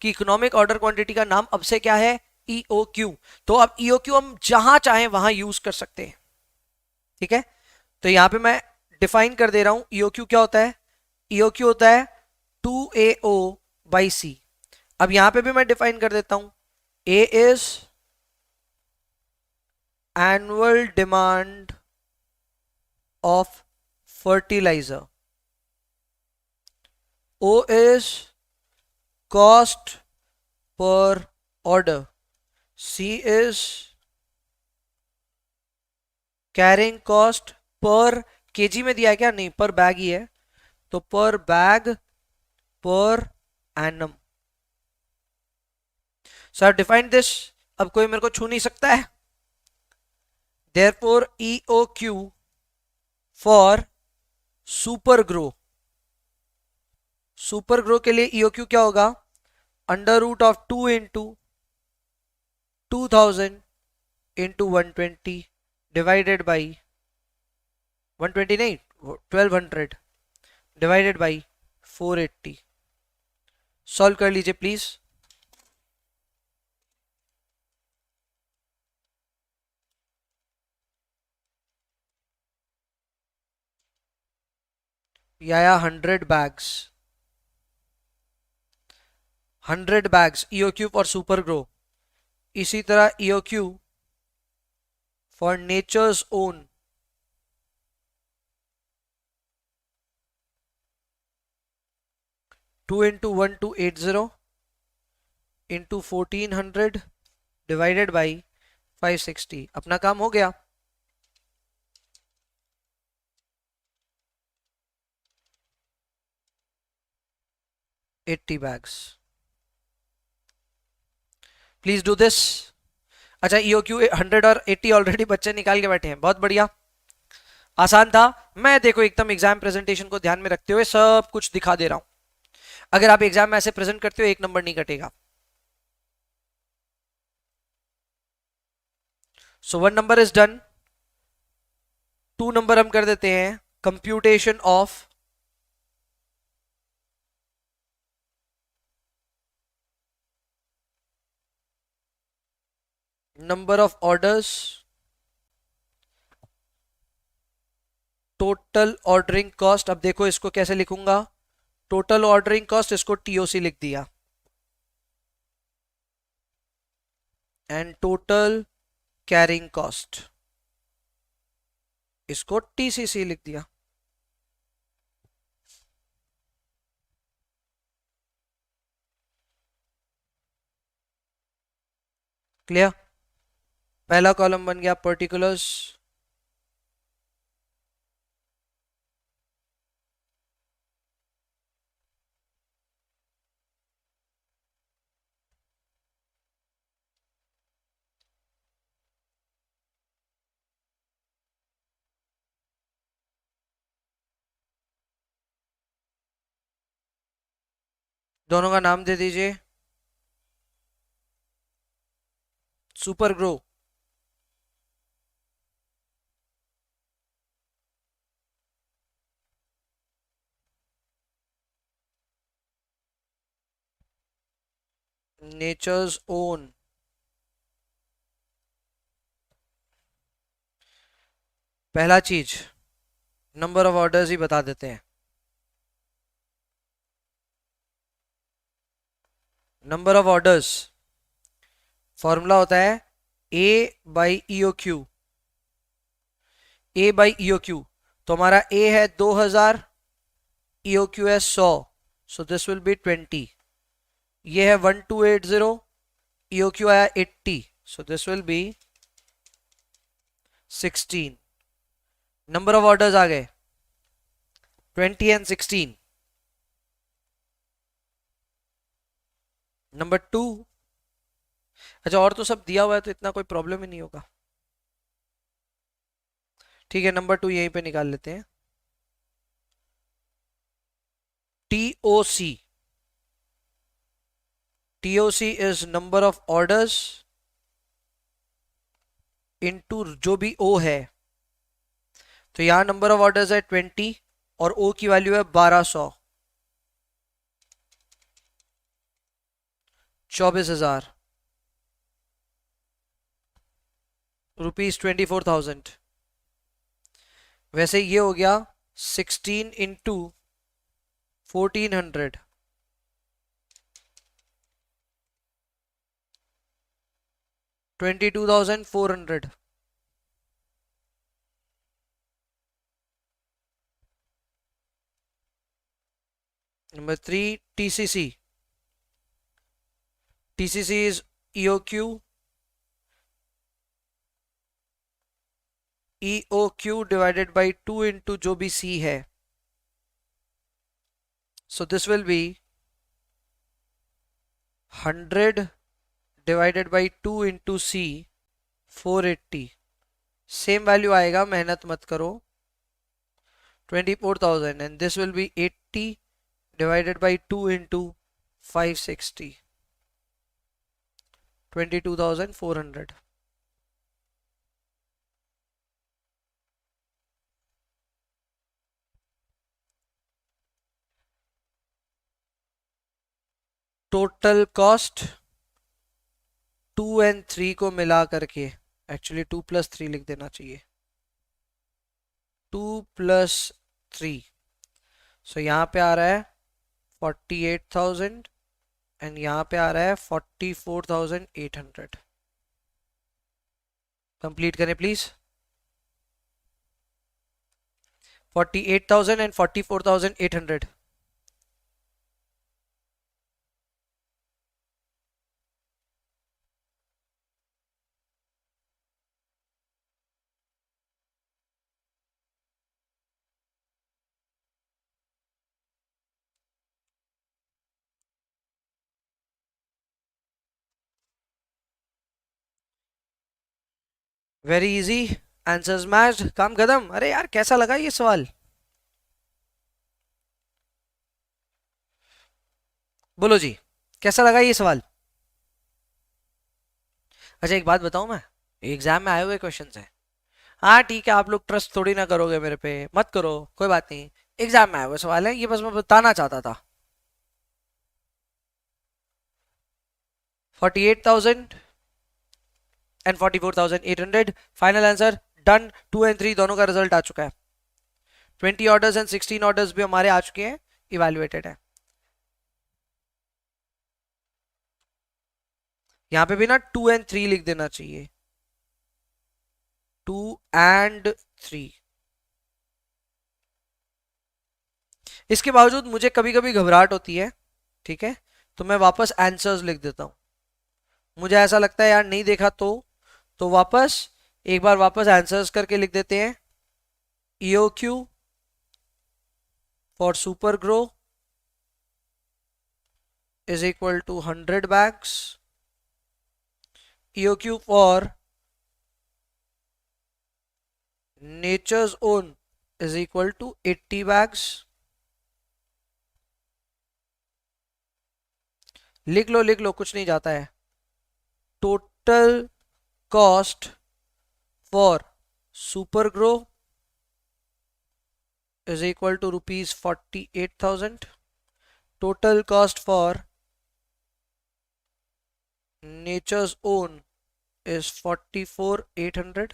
[SPEAKER 1] कि इकोनॉमिक ऑर्डर क्वांटिटी का नाम अब से क्या है, ईओक्यू, तो अब ईओक्यू हम जहां चाहें वहां यूज कर सकते हैं। ठीक है, तो यहां पे मैं डिफाइन कर दे रहा हूं ईओक्यू क्या होता है। ईओक्यू होता है 2AO बाई सी। अब यहां पे भी मैं डिफाइन कर देता हूं, A is annual demand of fertilizer, O is cost per order, C is carrying cost per KG में दिया है क्या? नहीं, पर बैग ही है, तो per bag per annum. So I defined this, अब कोई मेरे को छू नहीं सकता है। Therefore EOQ for super grow, super grow के लिए EOQ क्या होगा, under root of 2 into 2000 into 120 divided by 120 नहीं 1200 डिवाइडेड बाई 480। सॉल्व कर लीजिए प्लीज। ये आया 100 bags, 100 bags EOQ for super grow. इसी तरह EOQ for nature's own, 2 into 1280 into 1400 divided by 560। अपना काम हो गया। $80। Please do this. अच्छा, EOQ 100 और 80 ऑलरेडी बच्चे निकाल के बैठे हैं, बहुत बढ़िया, आसान था। मैं देखो एकदम एग्जाम प्रेजेंटेशन को ध्यान में रखते हुए सब कुछ दिखा दे रहा हूं। अगर आप एग्जाम में ऐसे प्रेजेंट करते हो 1 नंबर नहीं कटेगा। सो 1 नंबर इज डन। 2 नंबर हम कर देते हैं computation of number of orders total ordering cost. अब देखो इसको कैसे लिखूंगा, टोटल ऑर्डरिंग कॉस्ट, इसको TOC लिख दिया, एंड टोटल कैरिंग कॉस्ट, इसको TCC लिख दिया। क्लियर? पहला कॉलम बन गया पर्टिकुलर्स, दोनों का नाम दे दीजिए, सुपर ग्रो। Natures own. पहला चीज नंबर ऑफ ऑर्डर्स ही बता देते हैं। नंबर ऑफ ऑर्डर्स फॉर्मूला होता है A/EOQ। A/EOQ, तो हमारा A है 2000, EOQ है 100, सो दिस विल बी 20। ये है 1280, EOQ आया 80, so this will be 16। Number of orders आ गए 20 एंड 16। नंबर 2, अच्छा और तो सब दिया हुआ है तो इतना कोई प्रॉब्लम ही नहीं होगा। ठीक है, नंबर 2 यहीं पे निकाल लेते हैं। TOC, TOC is number of orders into जो भी O है, तो यहां नंबर ऑफ ऑर्डर्स है 20 और O की वैल्यू है 1200, 24,000 रुपीज, 24,000। वैसे ये हो गया 16 into 1400, 22,400। Number 3, TCC. TCC is EOQ divided by 2 into जो भी C है. So this will be 100 divided by 2 into C, 480. Same value आएगा, मेहनत मत करो, 24,000, and this will be 80 divided by 2 into 560, 22,400. Total cost 2 and 3 को मिला करके, एक्चुअली 2 + 3 लिख देना चाहिए, 2 + 3, सो यहाँ पे आ रहा है 48,000 एंड यहाँ पे आ रहा है 44,800। कंप्लीट करें please. 48,000 and 44,800। Very easy, answers matched, काम खत्म। अरे यार कैसा लगा ये सवाल? बोलो जी, कैसा लगा ये सवाल? अच्छा एक बात बताऊं मैं, एग्जाम में आए हुए क्वेश्चंस हैं। हाँ ठीक है, आप लोग ट्रस्ट थोड़ी ना करोगे मेरे पे, मत करो, कोई बात नहीं। एग्जाम में आए हुए सवाल है, ये बस मैं बताना चाहता था। 48,000 and 44,800 final answer done. 2 and 3 दोनों का रिजल्ट आ चुका है। 20 ऑर्डर्स एंड 16 ऑर्डर्स भी हमारे आ चुके हैं, इवेल्युएटेड है। यहाँ पे भी ना 2 एंड 3 लिख देना चाहिए, 2 एंड 3। इसके बावजूद मुझे कभी कभी घबराहट होती है, ठीक है, तो मैं वापस आंसर्स लिख देता हूं। मुझे ऐसा लगता है यार नहीं देखा तो वापस एक बार वापस आंसर्स करके लिख देते हैं। EOQ for super grow is equal to 100 bags. EOQ for nature's own is equal to 80 bags. लिख लो, कुछ नहीं जाता है। Total cost for super grow is equal to rupees 48,000. Total cost for nature's own is 44,800.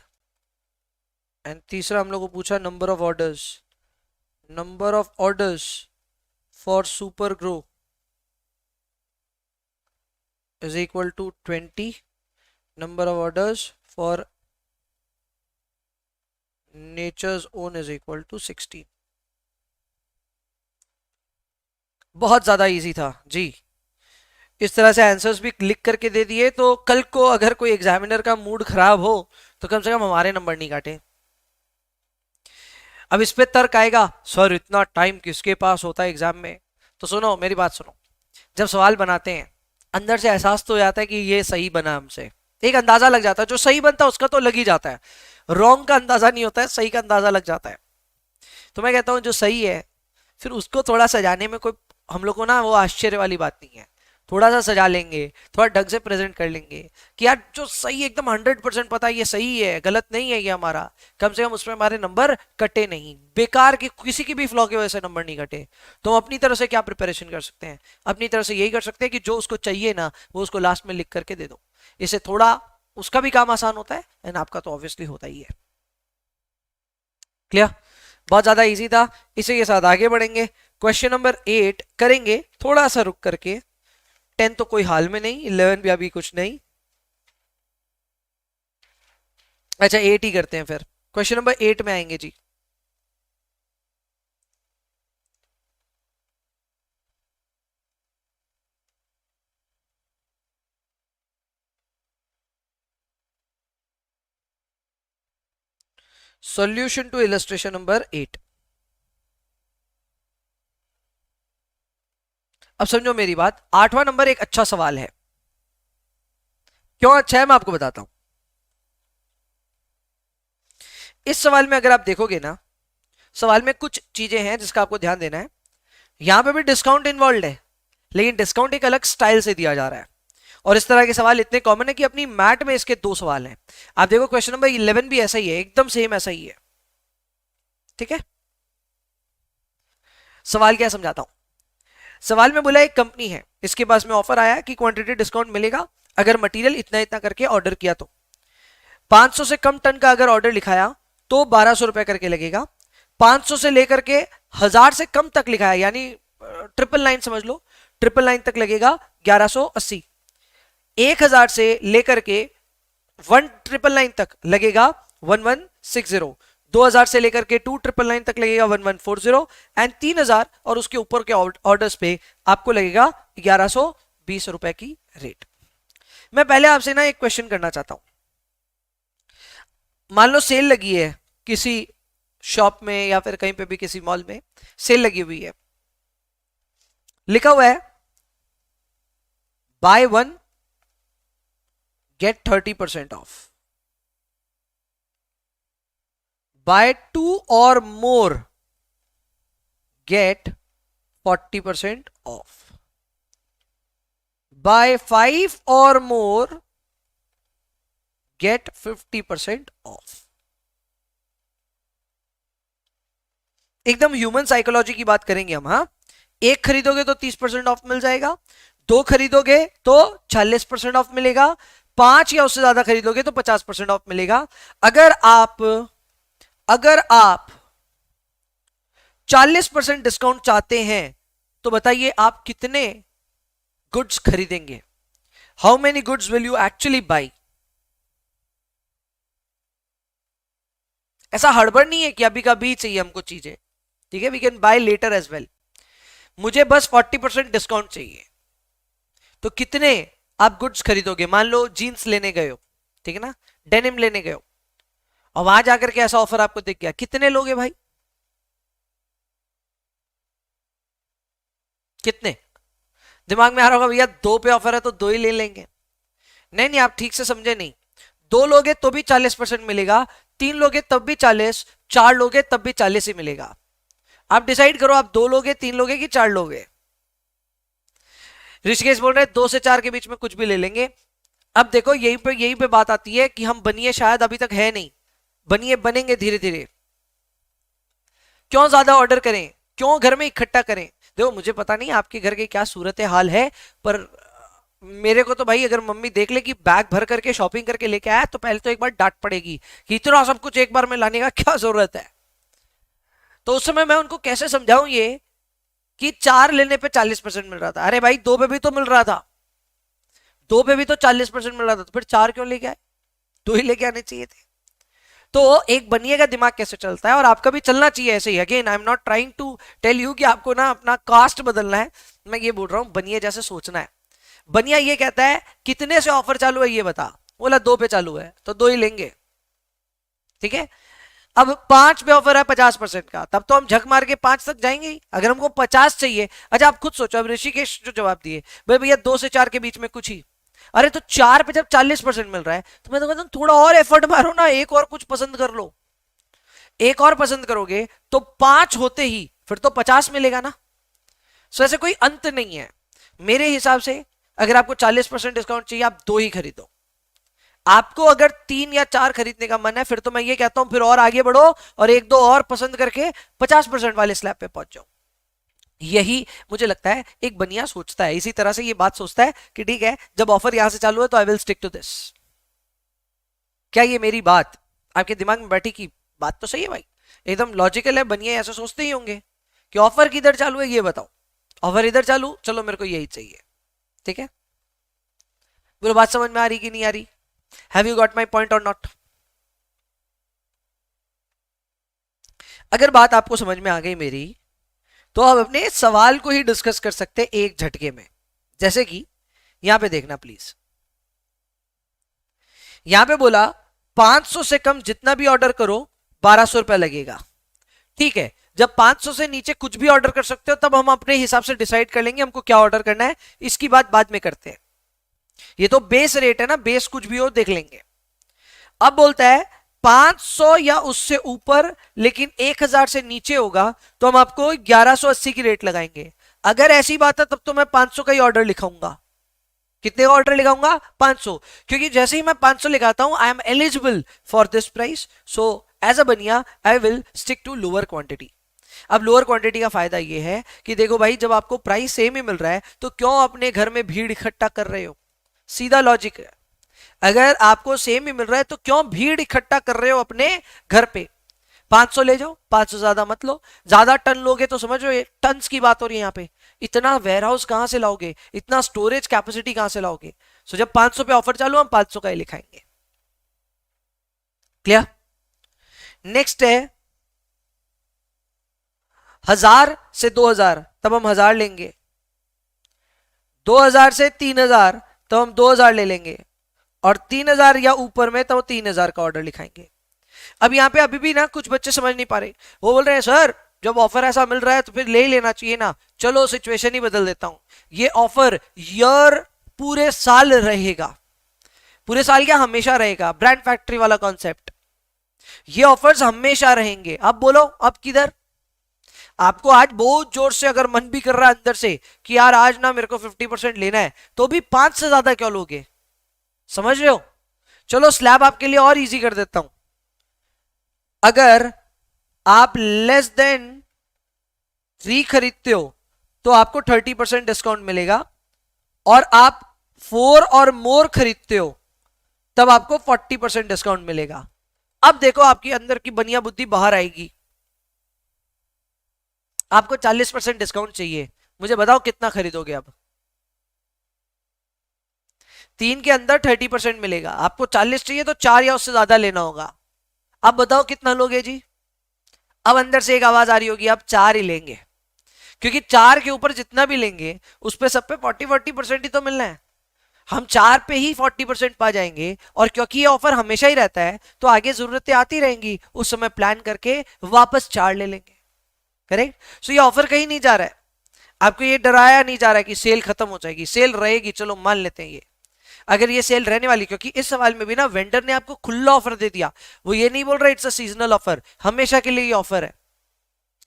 [SPEAKER 1] And तीसरा हम लोग को पूछा number of orders for super grow is equal to 20. Number of orders for nature's own is equal to 16. बहुत ज्यादा easy था जी। इस तरह से आंसर्स भी लिख करके दे दिए तो कल को अगर कोई एग्जामिनर का मूड खराब हो तो कम से कम हमारे नंबर नहीं काटे। अब इस पे तर्क आएगा, सर इतना टाइम किसके पास होता है एग्जाम में? तो सुनो मेरी बात सुनो, जब सवाल बनाते हैं अंदर से एहसास तो हो जाता है कि ये सही बना हमसे, एक अंदाजा लग जाता है। जो सही बनता है उसका तो लग ही जाता है, रॉन्ग का अंदाजा नहीं होता है, सही का अंदाजा लग जाता है। तो मैं कहता हूं जो सही है फिर उसको थोड़ा सजाने में कोई हम लोग को ना वो आश्चर्य वाली बात नहीं है। थोड़ा सा सजा लेंगे, थोड़ा ढंग से प्रेजेंट कर लेंगे कि यार जो सही एकदम 100% पता है ये सही है, गलत नहीं है ये हमारा, कम से कम उसमें हमारे नंबर कटे नहीं, बेकार की किसी की भी फ्लॉ की वजह से नंबर नहीं कटे। तो हम अपनी तरफ से क्या प्रिपरेशन कर सकते हैं? अपनी तरफ से यही कर सकते हैं कि जो उसको चाहिए ना वो उसको लास्ट में लिख करके दे दो। इससे थोड़ा उसका भी काम आसान होता है एंड आपका तो ऑब्वियसली होता ही है। क्लियर? बहुत ज्यादा इजी था। इसी के साथ आगे बढ़ेंगे, क्वेश्चन नंबर 8 करेंगे थोड़ा सा रुक करके। 10 तो कोई हाल में नहीं, 11 भी अभी कुछ नहीं। अच्छा 8 ही करते हैं फिर। क्वेश्चन नंबर 8 में आएंगे जी। Solution to illustration number 8। अब समझो मेरी बात, 8वां नंबर एक अच्छा सवाल है। क्यों अच्छा है मैं आपको बताता हूं। इस सवाल में अगर आप देखोगे ना, सवाल में कुछ चीजें हैं जिसका आपको ध्यान देना है। यहां पे भी डिस्काउंट इन्वॉल्व है, लेकिन डिस्काउंट एक अलग स्टाइल से दिया जा रहा है। और इस तरह के सवाल इतने कॉमन है कि अपनी मैट में इसके 2 सवाल हैं। आप देखो क्वेश्चन नंबर 11 भी ऐसा ही है, एकदम सेम ऐसा ही है। ठीक है, सवाल क्या समझाता हूं। सवाल में बोला एक कंपनी है, इसके पास में ऑफर आया कि क्वांटिटी डिस्काउंट मिलेगा अगर मटेरियल इतना इतना करके ऑर्डर किया तो। 500 से कम टन का अगर ऑर्डर लिखाया तो 1200 रुपए करके लगेगा। 500 से लेकर के 1000 से कम तक लिखा है, यानी 999 समझ लो, 999 तक लगेगा 1180। 1000 से लेकर के 1999 तक लगेगा 1160। 2000 से लेकर के 2999 तक लगेगा 1140 एंड 3000 और उसके ऊपर के ऑर्डर्स पे आपको लगेगा 1120 रुपए की रेट। मैं पहले आपसे ना एक क्वेश्चन करना चाहता हूं। मान लो सेल लगी है किसी शॉप में या फिर कहीं पे भी किसी मॉल में सेल लगी हुई है, लिखा हुआ है buy one get 30% off, buy 2 और मोर गेट 40% ऑफ, बाय 5 और मोर गेट 50% ऑफ। एकदम ह्यूमन साइकोलॉजी की बात करेंगे हम। हाँ, एक खरीदोगे तो 30% ऑफ मिल जाएगा, 2 खरीदोगे तो 40% ऑफ मिलेगा, 5 या उससे ज्यादा खरीदोगे तो 50% ऑफ मिलेगा। अगर आप 40% डिस्काउंट चाहते हैं तो बताइए आप कितने गुड्स खरीदेंगे? How many goods will you actually by? ऐसा हड़बड़ नहीं है कि अभी का भी चाहिए हमको चीजें, ठीक है, we can buy later as well. मुझे बस 40% डिस्काउंट चाहिए, तो कितने आप गुड्स खरीदोगे? मान लो जीन्स लेने गए हो, ठीक है ना, डेनिम लेने गए हो, और वहां जाकर के ऐसा ऑफर आपको दिख गया, कितने लोगे भाई? कितने? दिमाग में आ रहा होगा भैया 2 पे ऑफर है तो 2 ही ले लेंगे। नहीं नहीं, आप ठीक से समझे नहीं। 2 लोगे तो भी 40% मिलेगा, 3 लोगे तब भी 40, 4 लोगे तब भी 40 ही मिलेगा। आप डिसाइड करो, आप 2 लोगे, 3 लोगे कि 4 लोगे? ऋषिकेश बोल रहे हैं 2 से 4 के बीच में कुछ भी ले लेंगे। अब देखो यहीं पे बात आती है कि हम बनिए शायद अभी तक है नहीं, बनिए बनेंगे धीरे धीरे। क्यों ज्यादा ऑर्डर करें, क्यों घर में इकट्ठा करें? देखो मुझे पता नहीं आपके घर की क्या सूरत हाल है, पर मेरे को तो भाई अगर मम्मी देख ले कि बैग भर करके शॉपिंग करके लेके आया तो पहले तो एक बार डांट पड़ेगी कि इतना सब कुछ एक बार में लाने का क्या जरूरत है। तो उस समय मैं उनको कैसे समझाऊं ये कि 4 लेने पे 40% मिल रहा था। अरे भाई 2 पे भी तो मिल रहा था, 2 पे भी तो 40% मिल रहा था, तो फिर 4 क्यों लेके आए? 2 ही लेके आने चाहिए थे। तो एक बनिए का दिमाग कैसे चलता है, और आपका भी चलना चाहिए ऐसे ही। Again I am not trying to tell you कि आपको ना अपना कास्ट बदलना है, मैं ये बोल रहा हूं बनिए जैसे सोचना है। बनिया ये कहता है कितने से ऑफर चालू है ये बता, बोला 2 पे चालू है तो 2 ही लेंगे, ठीक है। अब 5 पे ऑफर है 50% का, तब तो हम झक मार के 5 तक जाएंगे ही। अगर हमको 50 चाहिए, अच्छा आप खुद सोचो, अब ऋषिकेश जो जवाब दिए भाई भैया 2 से 4 के बीच में कुछ ही। अरे तो 4 पे जब 40% मिल रहा है तो मैं तो कहता हूं थोड़ा और एफर्ट मारो ना, एक और कुछ पसंद कर लो। एक और पसंद करोगे तो 5 होते ही फिर तो 50 मिलेगा ना। सो ऐसे कोई अंत नहीं है मेरे हिसाब से। अगर आपको 40% डिस्काउंट चाहिए आप 2 ही खरीदो। आपको अगर 3 या 4 खरीदने का मन है फिर तो मैं ये कहता हूं फिर और आगे बढ़ो और 1-2 और पसंद करके 50% वाले स्लैब पे पहुंच जाओ। यही मुझे लगता है एक बनिया सोचता है, इसी तरह से ये बात सोचता है कि ठीक है जब ऑफर यहां से चालू है तो I will stick to this. क्या ये मेरी बात आपके दिमाग में बैठी की बात तो सही है भाई, एकदम लॉजिकल है। बनिया ऐसे सोचते ही होंगे कि ऑफर किधर चालू है ये बताओ, ऑफर इधर चालू, चलो मेरे को यही चाहिए, ठीक है। बोलो बात समझ में आ रही कि नहीं आ रही? Have you got my point और नॉट? अगर बात आपको समझ में आ गई मेरी, तो आप अपने सवाल को ही डिस्कस कर सकते हैं एक झटके में। जैसे कि यहां पे देखना प्लीज, यहां पे बोला 500 से कम जितना भी ऑर्डर करो 1200 रुपया लगेगा, ठीक है। जब 500 से नीचे कुछ भी ऑर्डर कर सकते हो तब हम अपने हिसाब से डिसाइड कर लेंगे हमको क्या ऑर्डर करना है, इसकी बात बाद में करते हैं। ये तो बेस रेट है ना, बेस कुछ भी हो देख लेंगे। अब बोलता है 500 या उससे ऊपर लेकिन 1000 से नीचे होगा तो हम आपको 1180 की रेट लगाएंगे। अगर ऐसी बात है तब तो मैं 500 का ही ऑर्डर लिखाऊंगा। कितने का ऑर्डर लिखाऊंगा? 500, क्योंकि जैसे ही मैं 500 लिखाता हूं I am eligible for this price, so as a baniya I will stick to lower quantity. अब लोअर क्वांटिटी का फायदा ये है कि देखो भाई जब आपको प्राइस सेम ही मिल रहा है तो क्यों अपने घर में भीड़ इकट्ठा कर रहे हो? सीधा लॉजिक है। अगर आपको सेम ही मिल रहा है तो क्यों भीड़ इकट्ठा कर रहे हो अपने घर पे? 500 ले जाओ, 500 ज्यादा मत लो। ज्यादा टन लोगे तो समझो ये टन्स की बात हो रही है यहाँ पे। इतना वेयरहाउस कहां से लाओगे, इतना स्टोरेज कैपेसिटी कहां से लाओगे? सो जब 500 पे ऑफर चालू, हम 500 का ही लिखाएंगे। क्लियर? नेक्स्ट है 1000 से 2000, तब हम 1000 लेंगे। 2000 से 3000, तो हम 2000 ले लेंगे। और 3000 या ऊपर में तो 3000 का ऑर्डर लिखाएंगे। अब यहाँ पे अभी भी ना कुछ बच्चे समझ नहीं पा रहे, वो बोल रहे हैं सर जब ऑफर ऐसा मिल रहा है तो फिर ले ही लेना चाहिए ना। चलो सिचुएशन ही बदल देता हूं। ये ऑफर ईयर पूरे साल रहेगा। पूरे साल क्या, हमेशा रहेगा। ब्रांड फैक्ट्री वाला कॉन्सेप्ट। ये ऑफर्स हमेशा रहेंगे। अब बोलो अब किधर? आपको आज बहुत जोर से अगर मन भी कर रहा है अंदर से कि यार आज ना मेरे को 50% लेना है, तो भी 5 से ज्यादा क्यों लोगे? समझ रहे हो? चलो स्लैब आपके लिए और इजी कर देता हूं। अगर आप लेस देन 3 खरीदते हो तो आपको 30% डिस्काउंट मिलेगा, और आप 4 और मोर खरीदते हो तब आपको 40% डिस्काउंट मिलेगा। अब देखो आपकी अंदर की बनिया बुद्धि बाहर आएगी। आपको 40% डिस्काउंट चाहिए, मुझे बताओ कितना खरीदोगे? अब 3 के अंदर 30% मिलेगा, आपको 40 चाहिए तो 4 या उससे ज्यादा लेना होगा। अब बताओ कितना लोगे जी? अब अंदर से एक आवाज आ रही होगी, अब 4 ही लेंगे, क्योंकि 4 के ऊपर जितना भी लेंगे उस पे सब पे 40-40% ही तो मिलना है। हम 4 पे ही 40% पा जाएंगे, और क्योंकि ये ऑफर हमेशा ही रहता है तो आगे जरूरतें आती रहेंगी, उस समय प्लान करके वापस 4 ले लेंगे। करेक्ट? सो ये ऑफर कहीं नहीं जा रहा है। आपको ये डराया नहीं जा रहा है कि सेल खत्म हो जाएगी। सेल रहेगी, चलो मान लेते हैं ये। अगर ये सेल रहने वाली, क्योंकि इस सवाल में भी ना वेंडर ने आपको खुला ऑफर दे दिया। वो ये नहीं बोल रहा इट्स अ सीजनल ऑफर, हमेशा के लिए ये ऑफर है।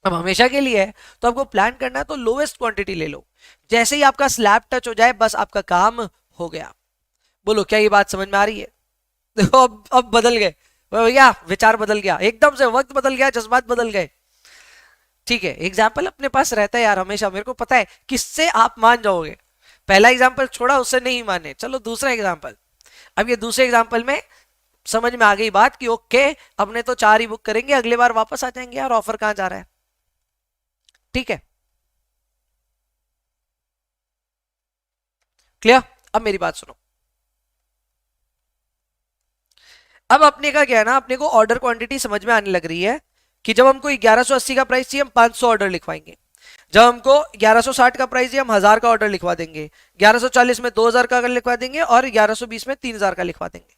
[SPEAKER 1] अब हमेशा के लिए है तो आपको प्लान करना है तो लोवेस्ट क्वांटिटी ले लो। जैसे ही आपका स्लैब टच हो जाए बस आपका काम हो गया। बोलो क्या ये बात समझ में आ रही है? देखो अब बदल गए भैया, विचार बदल गया एकदम से, वक्त बदल गया, जज्बात बदल गए। ठीक है, एग्जाम्पल अपने पास रहता है यार हमेशा, मेरे को पता है किससे आप मान जाओगे। पहला एग्जाम्पल छोड़ा, उससे नहीं माने, चलो दूसरा एग्जाम्पल। अब ये दूसरे एग्जाम्पल में समझ में आ गई बात कि ओके अपने तो 4 ही बुक करेंगे, अगले बार वापस आ जाएंगे यार, ऑफर कहां जा रहा है। ठीक है, क्लियर? अब मेरी बात सुनो। अब अपने का क्या है ना, अपने को ऑर्डर क्वांटिटी समझ में आने लग रही है कि जब हमको 1180 का प्राइस चाहिए हम 500 ऑर्डर लिखवाएंगे। जब हमको 1160 का प्राइस चाहिए हम 1000 का ऑर्डर लिखवा देंगे। 1140 में 2000 का लिखवा देंगे, और 1120 में 3000 का लिखवा देंगे।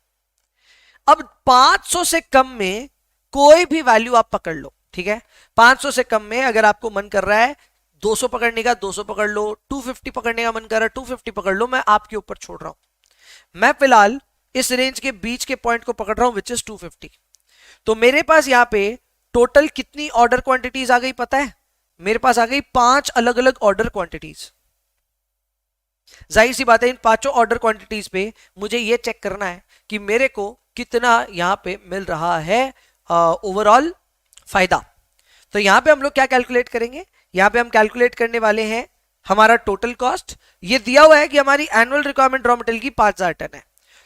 [SPEAKER 1] अब 500 से कम में कोई भी वैल्यू आप पकड़ लो, ठीक है? 500 से कम में अगर आपको मन कर रहा है 200 पकड़ने का 200 पकड़ लो, 250 पकड़ने का मन कर रहा है 250 पकड़ लो, मैं आपके ऊपर छोड़ रहा हूं। मैं फिलहाल इस रेंज के बीच के पॉइंट को पकड़ रहा हूं विच इज 250। तो मेरे पास यहां पे टोटल कितनी ऑर्डर क्वांटिटीज आ गई पता है? मेरे पास आ गई 5 अलग अलग ऑर्डर क्वांटिटीज। जाहिर सी बात है इन 5 ऑर्डर क्वांटिटीज पे मुझे ये चेक करना है कि मेरे को कितना यहां पे मिल रहा है ओवरऑल फायदा। तो यहां पे हम लोग क्या कैलकुलेट करेंगे? यहां पे हम कैलकुलेट करने वाले हैं हमारा टोटल कॉस्ट। ये दिया हुआ है कि हमारी एनुअल रिक्वायरमेंट रॉ मटेरियल की 5000 टन है,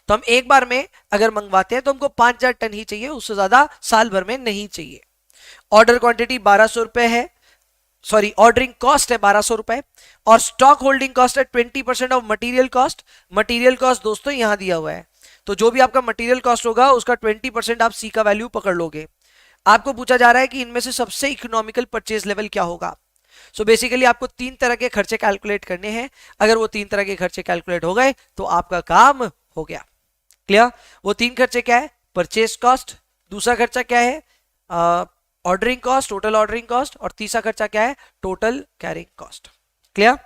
[SPEAKER 1] तो हम एक बार में अगर मंगवाते हैं तो हमको 5000 टन ही चाहिए, उससे ज्यादा साल भर में नहीं चाहिए। ऑर्डर क्वांटिटी 1200 रुपए है, सॉरी ऑर्डरिंग कॉस्ट है 1200 रुपए, और स्टॉक होल्डिंग कॉस्ट है 20% of material cost. Material cost दोस्तों यहां दिया हुआ है, तो जो भी आपका मटेरियल कॉस्ट होगा उसका 20% आप सी का वैल्यू पकड़ लोगे। आपको पूछा जा रहा है कि इनमें से सबसे इकोनॉमिकल परचेज लेवल क्या होगा। सो बेसिकली आपको 3 तरह के खर्चे कैलकुलेट करने हैं। अगर वो 3 तरह के खर्चे कैलकुलेट हो गए तो आपका काम हो गया। क्लियर? वो 3 खर्चे क्या है? परचेज कॉस्ट, दूसरा खर्चा क्या है ordering cost, total ordering cost, और तीसरा खर्चा क्या है? Total carrying cost. क्लियर?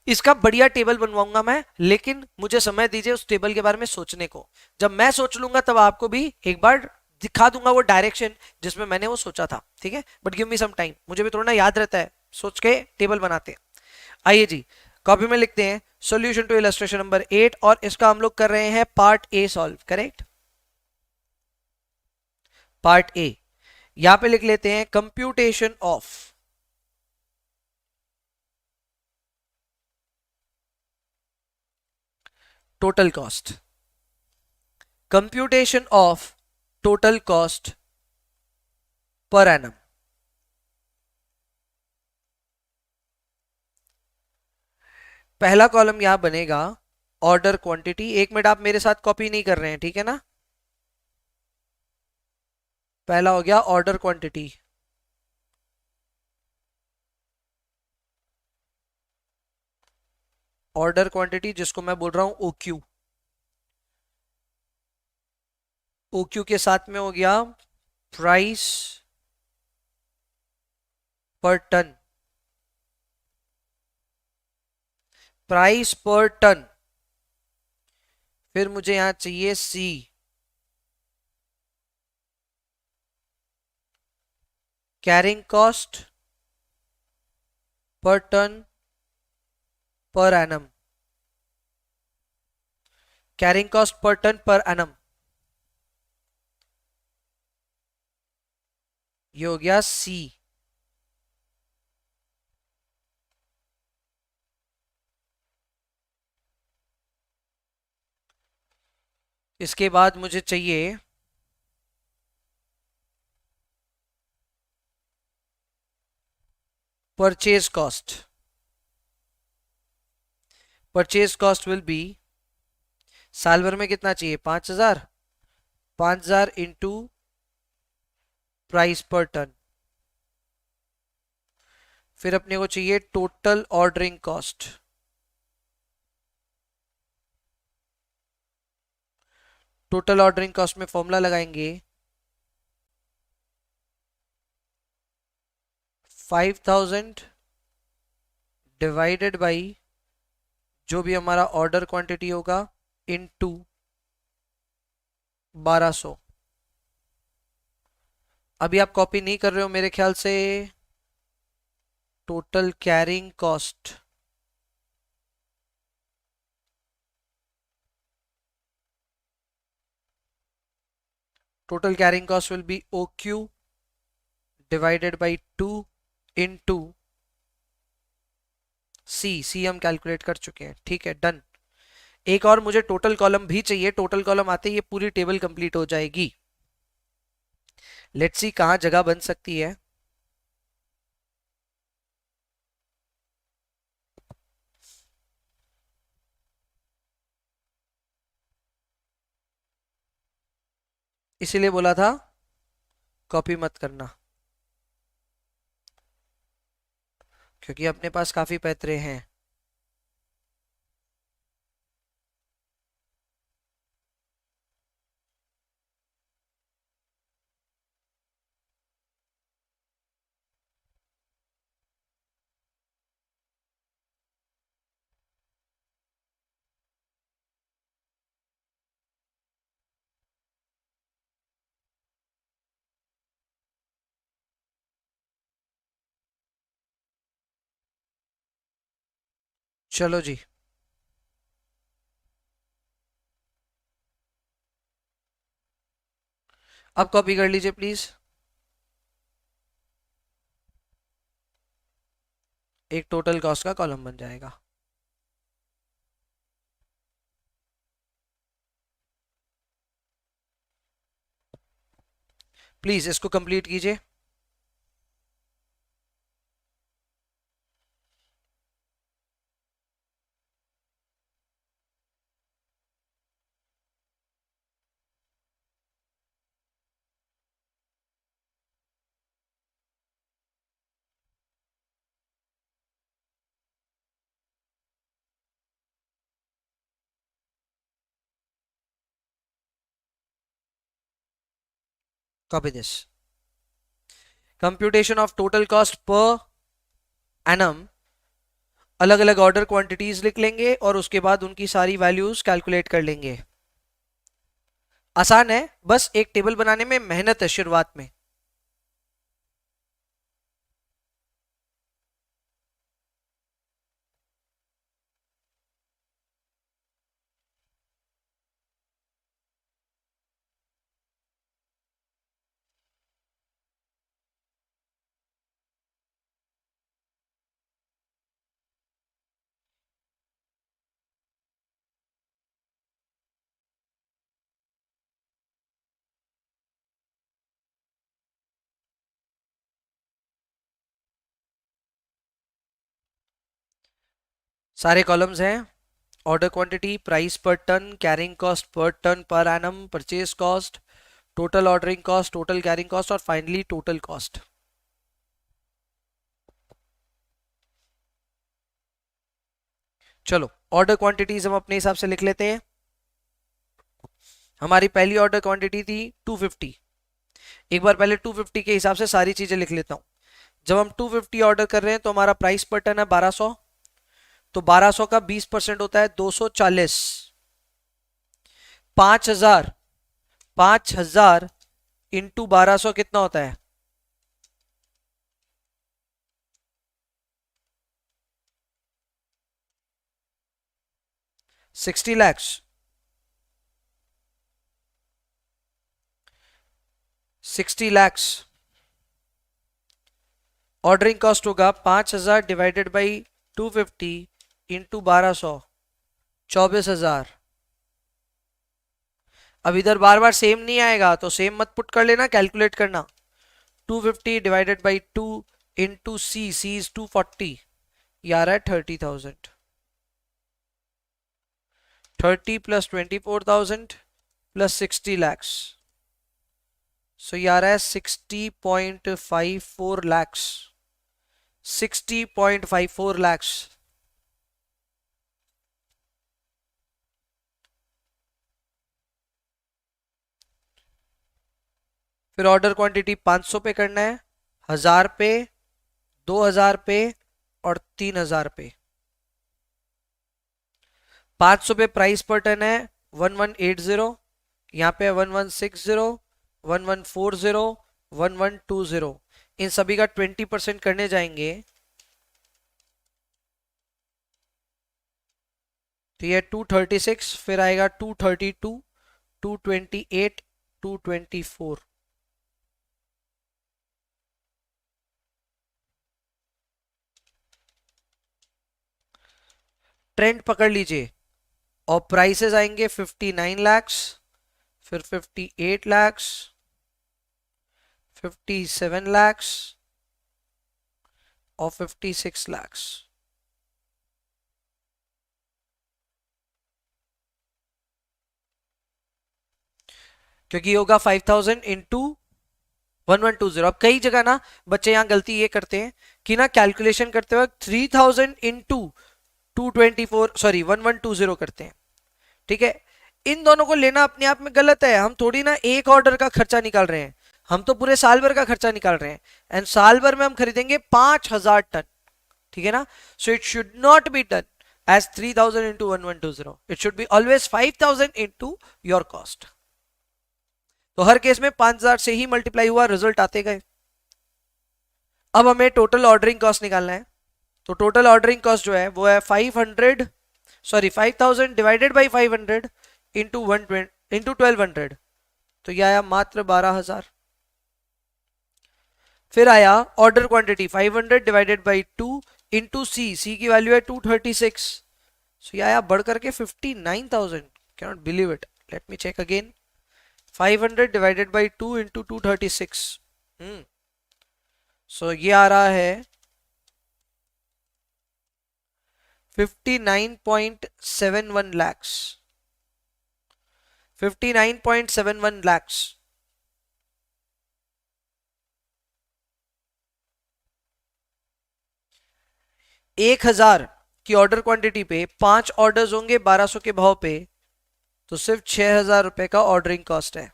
[SPEAKER 1] इसका बढ़िया टेबल बनवाऊंगा मैं, लेकिन मुझे समय दीजिए उस टेबल के बारे में सोचने को। जब मैं सोच लूंगा तब आपको भी एक बार दिखा दूंगा वो डायरेक्शन जिसमें मैंने वो सोचा था। ठीक है, but give me some time, मुझे भी थोड़ा ना याद रहता है, सोच के टेबल बनाते हैं। आइए जी, कॉपी में लिखते हैं सॉल्यूशन टू इलस्ट्रेशन नंबर 8, और इसका हम लोग कर रहे हैं part A solve. Correct? Part A यहां पे लिख लेते हैं computation of total cost. Computation of total cost per annum. पहला कॉलम यहां बनेगा ऑर्डर क्वांटिटी। एक मिनट, आप मेरे साथ कॉपी नहीं कर रहे हैं, ठीक है ना? पहला हो गया ऑर्डर क्वांटिटी। ऑर्डर क्वांटिटी जिसको मैं बोल रहा हूं ओक्यू। ओक्यू के साथ में हो गया price per ton. Price per ton. फिर मुझे यहां चाहिए C, carrying cost per ton per annum. Carrying cost per ton per annum, ये हो गया सी। इसके बाद मुझे चाहिए purchase cost. Purchase cost will be, साल भर में कितना चाहिए? 5,000। 5,000 इंटू प्राइस पर टन। फिर अपने को चाहिए total ordering cost. Total ordering cost में फॉर्मूला लगाएंगे 5,000 डिवाइडेड बाई जो भी हमारा ऑर्डर क्वांटिटी होगा इनटू 1,200। अभी आप कॉपी नहीं कर रहे हो मेरे ख्याल से। Total carrying cost, total carrying cost will be O Q divided by 2 into C. C हम कैलकुलेट कर चुके हैं, ठीक है, डन। एक और मुझे टोटल कॉलम भी चाहिए। टोटल कॉलम आते ही ये पूरी टेबल कंप्लीट हो जाएगी। लेट्स सी कहां जगह बन सकती है। इसीलिए बोला था कॉपी मत करना, क्योंकि अपने पास काफी पैतरे हैं। चलो जी, अब कॉपी कर लीजिए प्लीज। एक टोटल कॉस्ट का कॉलम बन जाएगा। प्लीज इसको कंप्लीट कीजिए। Copy this. Computation of total cost per annum. अलग अलग ऑर्डर क्वांटिटीज लिख लेंगे और उसके बाद उनकी सारी वैल्यूज कैलकुलेट कर लेंगे। आसान है, बस एक टेबल बनाने में मेहनत है शुरुआत में। सारे कॉलम्स हैं, order quantity, price per ton, carrying cost per ton per annum, purchase cost, total ordering cost, total carrying cost और फाइनली टोटल कॉस्ट। चलो ऑर्डर क्वांटिटीज हम अपने हिसाब से लिख लेते हैं। हमारी पहली ऑर्डर क्वांटिटी थी 250। एक बार पहले 250 के हिसाब से सारी चीजें लिख लेता हूं। जब हम 250 ऑर्डर कर रहे हैं तो हमारा प्राइस पर टन है 1200, तो 1200 का 20% होता है 240। 5000, 5000 इंटू 1200 कितना होता है? 60 lakhs। 60 lakhs ऑर्डरिंग कॉस्ट होगा 5000 डिवाइडेड बाई 250 इंटू 1200, 24,000। अब इधर बार बार सेम नहीं आएगा तो सेम मत पुट कर लेना, कैलकुलेट करना। 250 divided by 2 into C is 240, ये आ रहा है 30,000। 30 प्लस 24,000 प्लस 60 lakhs, सो ये आ रहा है 60.54 lakhs। 60.54 lakhs। फिर ऑर्डर क्वांटिटी 500 पे करना है, 1000 पे, 2000 पे और 3000 पे। 500 पे प्राइस पर टन है 1180, यहाँ पे 1160, 1140, 1120। इन सभी का 20% करने जाएंगे तो ये 236, फिर आएगा 232, 228, 224। ट्रेंड पकड़ लीजिए। और प्राइसेस आएंगे 59 lakhs, फिर 58 lakhs, 57 lakhs और 56 lakhs। क्योंकि होगा 5000 इंटू 1120। अब कई जगह ना बच्चे यहाँ गलती ये करते हैं कि ना कैलकुलेशन करते वक्त 3000 इंटू 224, सॉरी 1120 करते हैं। ठीक है, इन दोनों को लेना अपने आप में गलत है। हम थोड़ी ना एक ऑर्डर का खर्चा निकाल रहे हैं, हम तो पूरे साल भर का खर्चा निकाल रहे हैं। एंड साल भर में हम खरीदेंगे 5000 टन। ठीक है ना, so it should not be done as 3000 into 1120, it should be always 5000 into your cost. तो हर केस में 5000 से ही मल्टीप्लाई हुआ, रिजल्ट आते गए। अब हमें टोटल ऑर्डरिंग कॉस्ट निकालना है। तो टोटल ऑर्डरिंग कॉस्ट जो है वो है 500, sorry 5000 divided by 500 into 120 into 1200, तो यह आया मात्र 12000। फिर आया order quantity 500 divided by 2 into C की वैल्यू है 236, सो यह आया बढ़ करके 59,000। Can not believe it, let me check again. 500 divided by 2 into 236, so ये आ रहा है 59.71 lakhs। 59.71 lakhs। 1000 की ऑर्डर क्वांटिटी पे 5 ऑर्डर्स होंगे 1200 के भाव पे, तो सिर्फ 6000 रुपए का ऑर्डरिंग कॉस्ट है।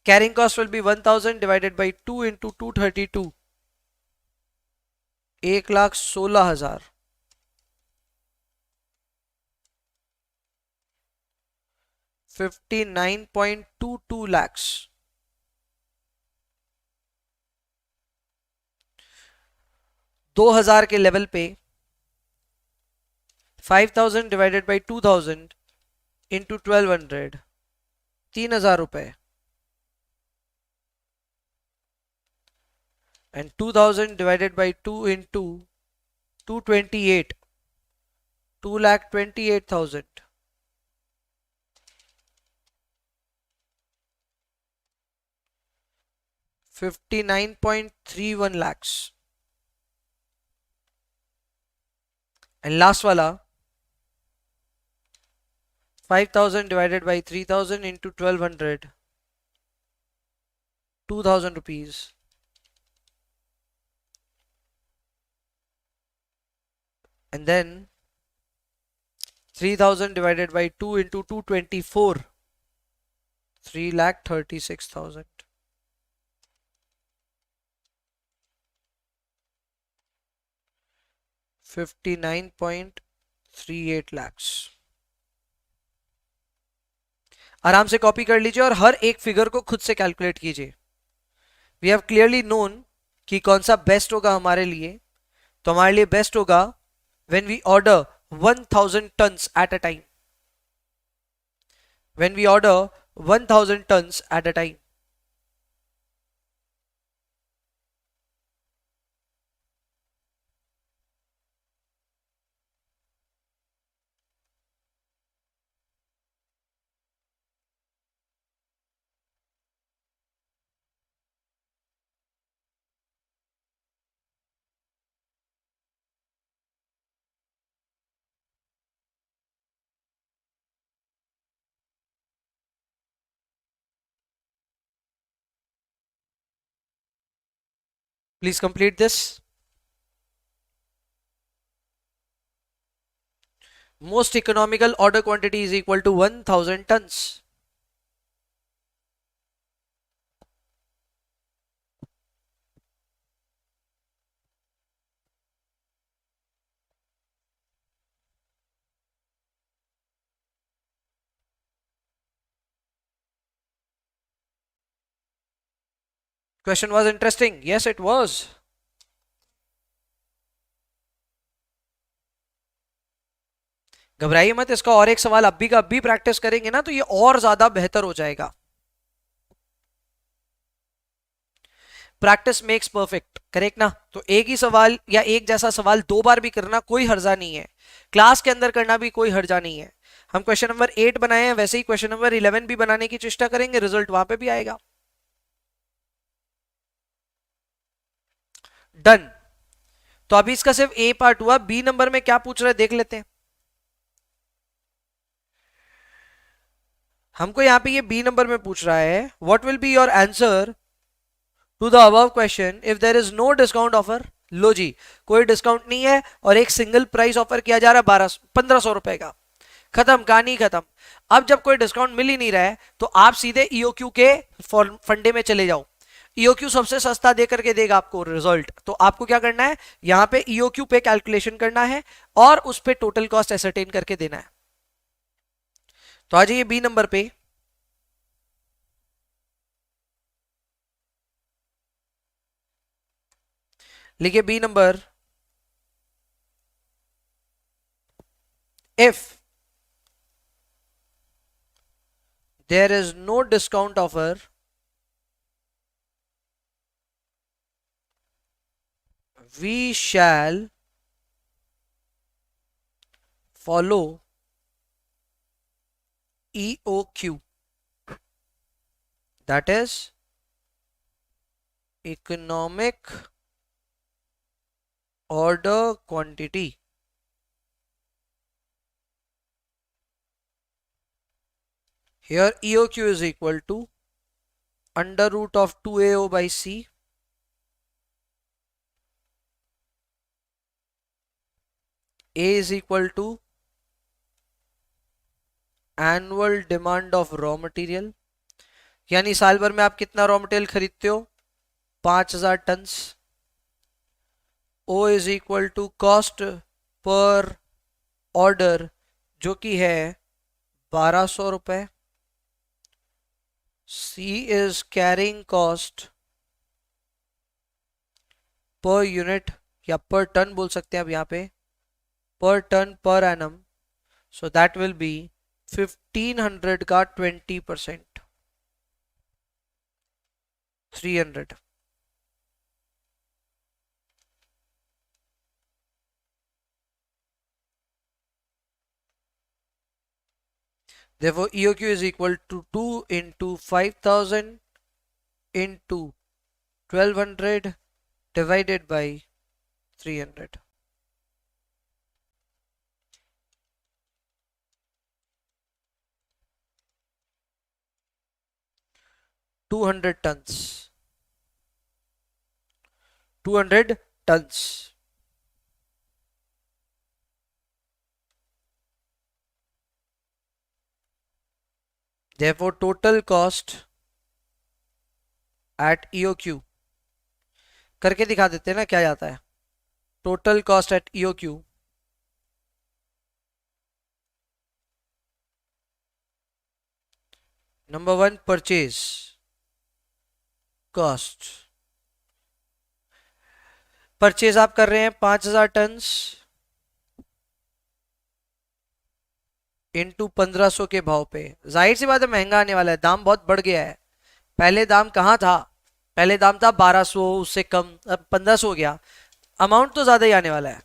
[SPEAKER 1] Carrying cost will B 1000 divided by 2 into 232, 1,16,000। 59.22 lakhs। 2000 के लेवल पे 5000 डिवाइडेड बाई 2000 इंटू 1200, 3000 रुपए। And 2000 divided by 2 into 228, 2,28,000। 59.31 lakhs। And last वाला 5000 divided by 3000 into 1200, 2000 rupees. And then 3000 divided by 2 into 224, 3,36,000, 59.38 lakhs। आराम से copy कर लीजिए और हर एक फिगर को खुद से कैलकुलेट कीजिए। वी हैव क्लियरली नोन कि कौन सा बेस्ट होगा हमारे लिए। तो हमारे लिए बेस्ट होगा when we order 1000 tons at a time, when we order 1000 tons at a time. Please complete this. Most economical order quantity is equal to 1000 tons. Question was interesting. Yes, it was. घबराइए मत, इसका और एक सवाल अभी का अभी practice करेंगे ना तो ये और ज्यादा बेहतर हो जाएगा। प्रैक्टिस मेक्स परफेक्ट, करेक्ट ना? तो एक ही सवाल या एक जैसा सवाल दो बार भी करना कोई हर्जा नहीं है, क्लास के अंदर करना भी कोई हर्जा नहीं है। हम क्वेश्चन नंबर 8 बनाए हैं, वैसे ही क्वेश्चन नंबर 11 भी बनाने की चेष्टा करेंगे, रिजल्ट वहां पे भी आएगा। डन। तो अभी इसका सिर्फ ए पार्ट हुआ, बी नंबर में क्या पूछ रहे हैं देख लेते हैं। हमको यहां पे ये बी नंबर में पूछ रहा है, what will be your answer to the above question if there is no discount offer. लो जी, कोई डिस्काउंट नहीं है और एक सिंगल प्राइस ऑफर किया जा रहा है 1500 रुपए का। खत्म, कहानी खत्म। अब जब कोई डिस्काउंट मिल ही नहीं रहा है तो आप सीधे ईओक्यू के फंडे में चले जाओ। ईओक्यू सबसे सस्ता दे करके देगा आपको रिजल्ट। तो आपको क्या करना है, यहां पे ईओक्यू पे कैलकुलेशन करना है और उस पे टोटल कॉस्ट एसरटेन करके देना है। तो आ जाइए बी नंबर पे। लिखिए B number, if there is no discount offer, we shall follow EOQ, that is economic order quantity. Here EOQ is equal to under root of 2AO by C A is equal to annual demand of raw material, यानी साल भर में आप कितना raw material खरीदते हो, 5000 ton. O is equal to cost per order जो कि है 1200 रुपए। C is carrying cost per unit या पर टन बोल सकते हैं आप यहाँ पे, per ton per annum. So that will be 1500 का 20%, 300। Therefore, EOQ is equal to 2 into 5000 into 1200 divided by 300. 200 tons, 200 tons. Therefore total cost at EOQ, करके दिखा देते हैं ना क्या जाता है। Total cost at EOQ number 1 purchase cost, purchase आप कर रहे हैं 5000 टन्स इंटू 1500 के भाव पे। जाहिर सी बात है महंगा आने वाला है, दाम बहुत बढ़ गया है। पहले दाम कहाँ था, पहले दाम था 1200, उससे कम, अब 1500 हो गया। अमाउंट तो ज्यादा ही आने वाला है।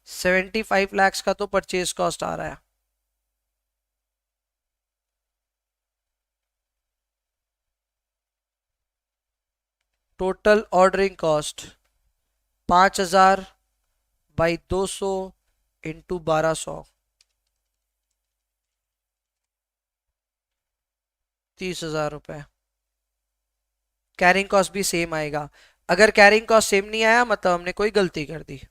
[SPEAKER 1] 75 लाख का तो परचेज कॉस्ट आ रहा है। Total ordering cost 5000 by 200 into 1200, 30,000 रुपए। कैरिंग कॉस्ट भी सेम आएगा। अगर कैरिंग कॉस्ट सेम नहीं आया मतलब हमने कोई गलती कर दी।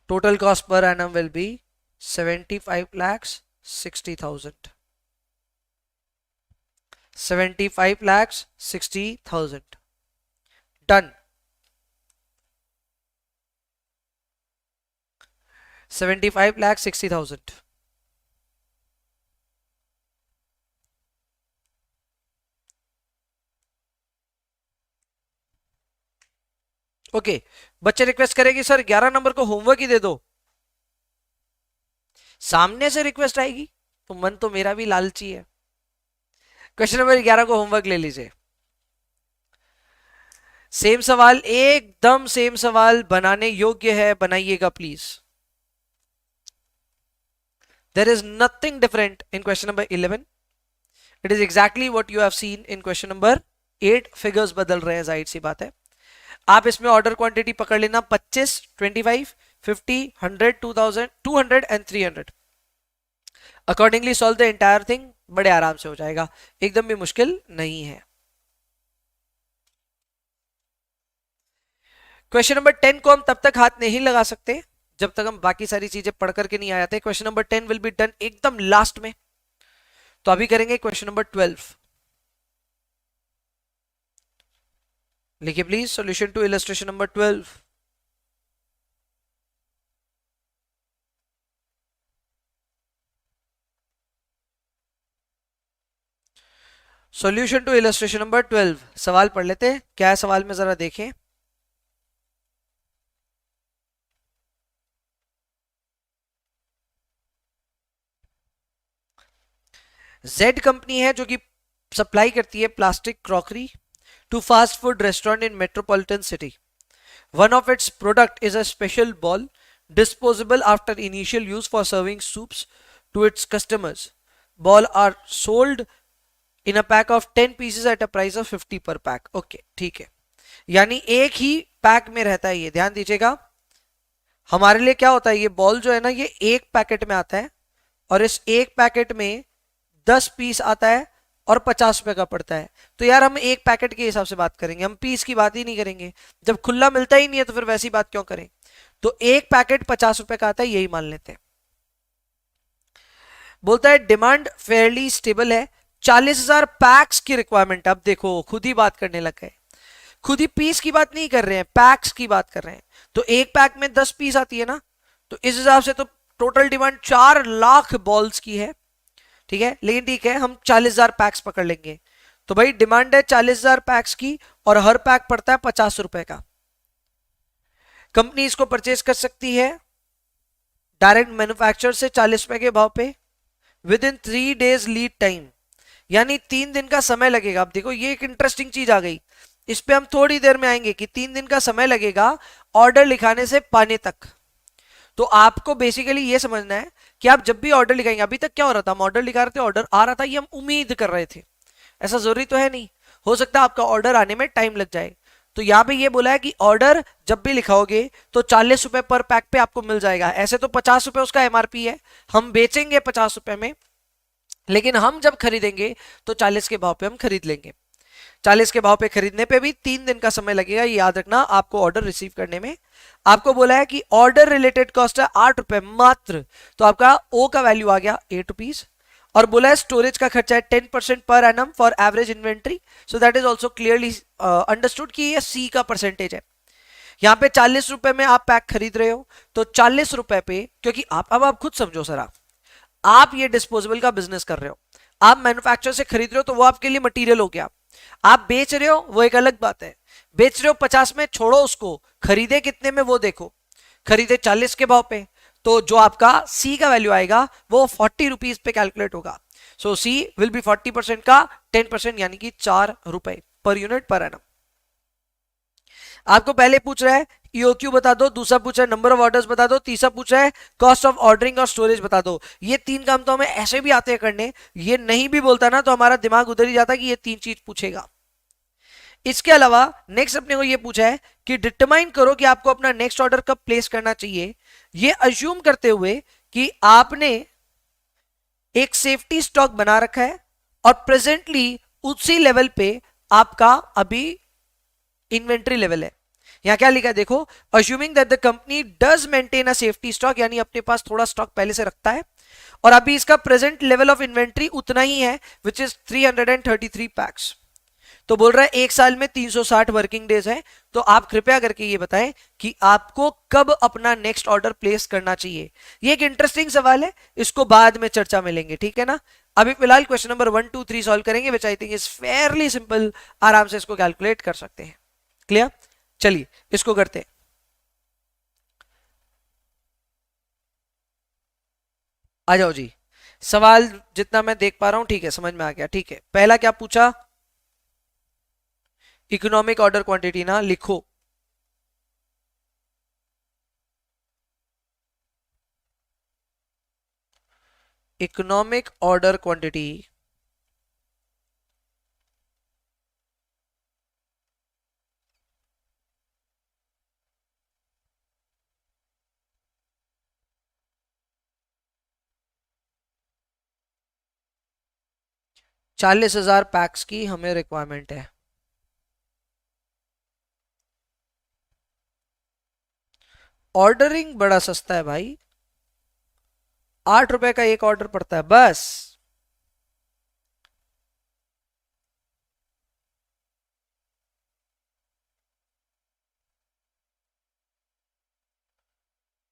[SPEAKER 1] Total cost per annum will be 75 lakhs 60,000. 75 lakhs 60,000. Done. 75 lakhs 60,000. Okay बच्चे रिक्वेस्ट करेगी सर 11 नंबर को होमवर्क ही दे दो। सामने से रिक्वेस्ट आएगी तो मन तो मेरा भी लालची है। क्वेश्चन नंबर 11 को होमवर्क ले लीजिए। सेम सवाल, एकदम सेम सवाल, बनाने योग्य है, बनाइएगा please. There is nothing different in question number 11। It is exactly what you have seen in question number 8। Figures बदल रहे हैं, जाहिर सी बात है। आप इसमें ऑर्डर क्वांटिटी पकड़ लेना 25, 25, 50, 100, 2000, 200 and 300। Accordingly solve the entire thing, बड़े आराम से हो जाएगा, एकदम भी मुश्किल नहीं है। क्वेश्चन नंबर 10 को हम तब तक हाथ नहीं लगा सकते जब तक हम बाकी सारी चीजें पढ़ करके नहीं आ जाते। Question number 10 will be done एकदम लास्ट में। तो अभी करेंगे क्वेश्चन नंबर 12। लिखिए please solution to illustration number 12। Solution to illustration number 12। सवाल पढ़ लेते हैं, क्या है सवाल में जरा देखें। जेड कंपनी है जो कि सप्लाई करती है plastic crockery to fast food restaurant in metropolitan city. One of its product is a special bowl disposable after initial use for serving soups to its customers. Ball are sold in a pack of 10 pieces at a price of 50 per pack. Okay, ठीक है, यानी एक ही pack में रहता है ये, ध्यान दीजिएगा। हमारे लिए क्या होता है, ये बॉल जो है ना ये एक पैकेट में आता है और इस एक पैकेट में 10 पीस आता है और 50 रुपए का पड़ता है। तो यार हम एक पैकेट के हिसाब से बात करेंगे, हम पीस की बात ही नहीं करेंगे। जब खुला मिलता ही नहीं है तो फिर वैसी बात क्यों करें। तो एक पैकेट 50 रुपए का आता है, यही मान लेते हैं। बोलता है डिमांड फेयरली स्टेबल है, 40,000 पैक्स की रिक्वायरमेंट। अब देखो खुद ही बात करने लग गए, खुद ही पीस की बात नहीं कर रहे हैं, पैक्स की बात कर रहे हैं। तो एक पैक में 10 पीस आती है ना, तो इस हिसाब से तो टोटल डिमांड 4 लाख बॉल्स की है, ठीक है। लेकिन ठीक है, हम 40,000 पैक्स पकड़ लेंगे। तो भाई डिमांड है 40,000 पैक्स की और हर पैक पड़ता है 50 रुपए का। कंपनी इसको परचेज कर सकती है डायरेक्ट मैन्युफैक्चरर से 40 रुपए के भाव पे with in 3 days lead time, यानी 3 दिन का समय लगेगा। अब देखो ये एक इंटरेस्टिंग चीज आ गई, इस पे हम थोड़ी देर में आएंगे कि 3 दिन का समय लगेगा ऑर्डर लिखाने से पाने तक। तो आपको बेसिकली ये समझना है कि आप जब भी ऑर्डर लिखाएंगे, अभी तक क्या हो रहा था, हम ऑर्डर लिखा रहे थे, ऑर्डर आ रहा था, ये हम उम्मीद कर रहे थे, ऐसा जरूरी तो है नहीं। हो सकता है आपका ऑर्डर आने में टाइम लग जाए। तो यहाँ पे ये बोला है कि ऑर्डर जब भी लिखाओगे तो 40 रुपए पर पैक पे आपको मिल जाएगा। ऐसे तो 50 रुपए उसका एमआरपी है, हम बेचेंगे 50 रुपए में, लेकिन हम जब खरीदेंगे तो 40 के भाव पे हम खरीद लेंगे। 40 के भाव पे खरीदने पे भी 3 दिन का समय लगेगा, ये याद रखना आपको ऑर्डर रिसीव करने में। आपको बोला है कि ऑर्डर रिलेटेड कॉस्ट है 8 रुपए मात्र, तो आपका ओ का वैल्यू आ गया 8 रुपीज। और बोला है स्टोरेज का खर्चा है 10% per annum for average inventory, so that is also clearly understood कि ये सी का परसेंटेज है। यहाँ पे 40 रुपए में आप पैक खरीद रहे हो, तो 40 रुपए पे, क्योंकि आप खुद समझो सर, आप ये डिस्पोजेबल का बिजनेस कर रहे हो, आप मैन्युफैक्चर से खरीद रहे हो तो वो आपके लिए मटेरियल हो गया। आप बेच रहे हो वो एक अलग बात है, बेच रहे हो 50 में, छोड़ो उसको, खरीदे कितने में वो देखो, खरीदे 40 के भाव पे, तो जो आपका सी का वैल्यू आएगा वो 40 रुपीज पे कैलकुलेट होगा। सो सी विल बी 40% का 10%, यानी कि 4 रुपए पर यूनिट पर एनम। आपको पहले पूछ रहा है ईओक्यू बता दो, दूसरा पूछ रहा है नंबर ऑफ ऑर्डर्स बता दो, तीसरा पूछ रहा है कॉस्ट ऑफ ऑर्डरिंग और स्टोरेज बता दो। ये 3 काम तो हमें ऐसे भी आते हैं करने, ये नहीं भी बोलता ना तो हमारा दिमाग उधर ही जाता कि ये 3 चीज पूछेगा। इसके अलावा नेक्स्ट अपने को ये पूछा है कि डिटरमाइन करो कि आपको अपना नेक्स्ट ऑर्डर कब प्लेस करना चाहिए, ये अज्यूम करते हुए कि आपने एक सेफ्टी स्टॉक बना रखा है और प्रेजेंटली उसी लेवल पे आपका अभी इन्वेंट्री लेवल है। यहां क्या लिखा है देखो, assuming that the company does maintain a safety stock, यानी अपने पास थोड़ा स्टॉक पहले से रखता है, और अभी इसका प्रेजेंट लेवल ऑफ इन्वेंट्री उतना ही है, विच इज 333 पैक्स। तो बोल रहा है एक साल में 360 वर्किंग डेज है, तो आप कृपया करके ये बताएं कि आपको कब अपना नेक्स्ट ऑर्डर प्लेस करना चाहिए। ये एक इंटरेस्टिंग सवाल है, इसको बाद में चर्चा में लेंगे, ठीक है ना। अभी फिलहाल क्वेश्चन नंबर 1 2 3 सॉल्व करेंगे, which I think is fairly simple, आराम से इसको कैलकुलेट कर सकते हैं। क्लियर, चलिए इसको करते हैं। आ जाओ जी, सवाल जितना मैं देख पा रहा हूं ठीक है, समझ में आ गया, ठीक है। पहला क्या पूछा, इकोनॉमिक ऑर्डर क्वांटिटी ना लिखो। इकोनॉमिक ऑर्डर क्वांटिटी ₹40,000 पैक्स की हमें रिक्वायरमेंट है। ऑर्डरिंग बड़ा सस्ता है भाई, 8 रुपए का एक ऑर्डर पड़ता है बस।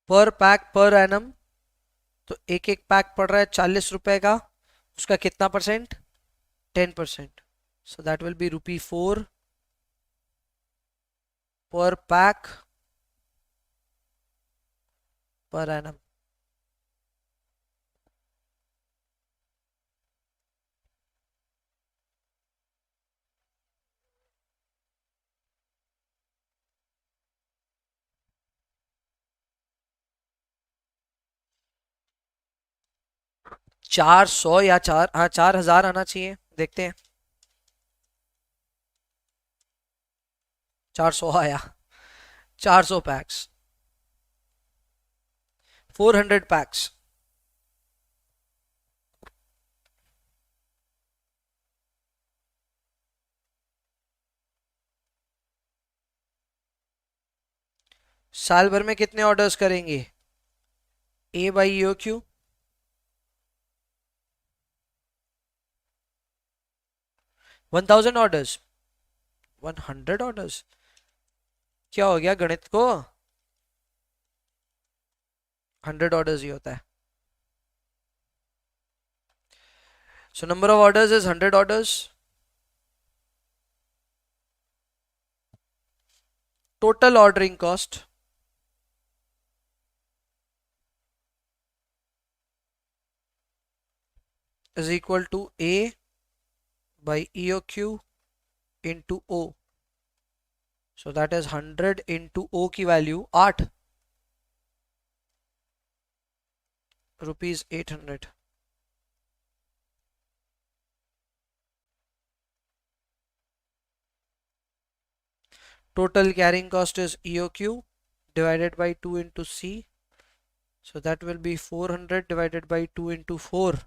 [SPEAKER 1] पर पैक पर एनम, तो एक एक पैक पड़ रहा है 40 रुपए का, उसका कितना percent, 10%, so that will B ₹4 पर पैक पर एनम। ₹400 या 4,000 आना चाहिए, देखते हैं। 400 आया, 400 पैक्स, 400 पैक्स, साल भर में कितने ऑर्डर्स करेंगे, A by O Q, 1000 orders, 100 orders, क्या हो गया गणित को, 100 ऑर्डर्स ही होता है। So number of orders is 100 orders, total ordering cost is equal to A by EOQ into O. So that is 100 into O की value 8, ₹800। total carrying cost is EOQ divided by 2 into C. So that will be 400 divided by 2 into 4,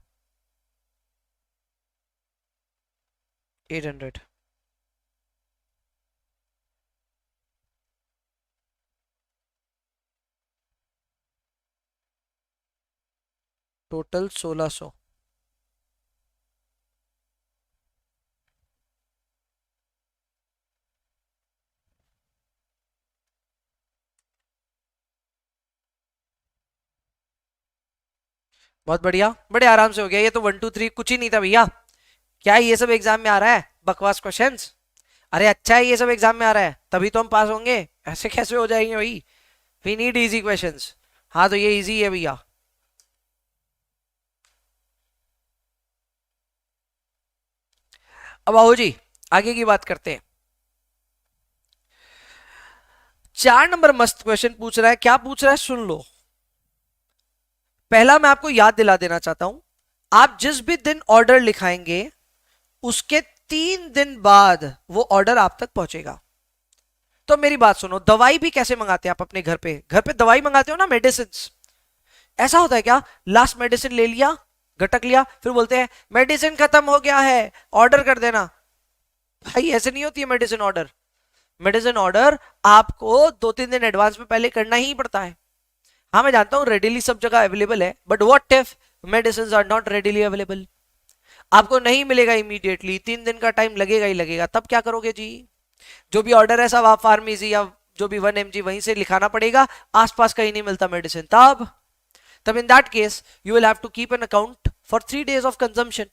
[SPEAKER 1] 800. Total 1600. बहुत बढ़िया, बड़े आराम से हो गया ये तो। 1 2 3 कुछ ही नहीं था भैया। क्या ये सब एग्जाम में आ रहा है बकवास क्वेश्चंस? अरे अच्छा है ये सब एग्जाम में आ रहा है, तभी तो हम पास होंगे। ऐसे कैसे हो जाएंगे भाई? We need easy questions. हाँ तो ये इजी है भैया। अब आओ जी आगे की बात करते हैं। 4 नंबर मस्त क्वेश्चन पूछ रहा है। क्या पूछ रहा है सुन लो। पहला मैं आपको याद दिला देना चाहता हूं, आप जिस भी दिन ऑर्डर लिखाएंगे उसके 3 दिन बाद वो ऑर्डर आप तक पहुंचेगा। तो मेरी बात सुनो, दवाई भी कैसे मंगाते हैं आप अपने घर पे दवाई मंगाते हो ना, मेडिसिन। ऐसा होता है क्या लास्ट मेडिसिन ले लिया, गटक लिया, फिर बोलते हैं मेडिसिन खत्म हो गया है ऑर्डर कर देना? भाई ऐसे नहीं होती है मेडिसिन ऑर्डर। मेडिसिन ऑर्डर आपको 2 3 दिन एडवांस में पहले करना ही पड़ता है। हाँ मैं जानता हूं रेडिली सब जगह अवेलेबल है, but what if medicine are not readily available? आपको नहीं मिलेगा इमीडिएटली, 3 दिन का टाइम लगेगा ही लगेगा। तब क्या करोगे जी? जो भी ऑर्डर है सब आप फार्मेसी या जो भी 1 mg वहीं से लिखाना पड़ेगा, आसपास कहीं नहीं मिलता मेडिसिन। तब in that case you will have to keep an account for 3 days of consumption.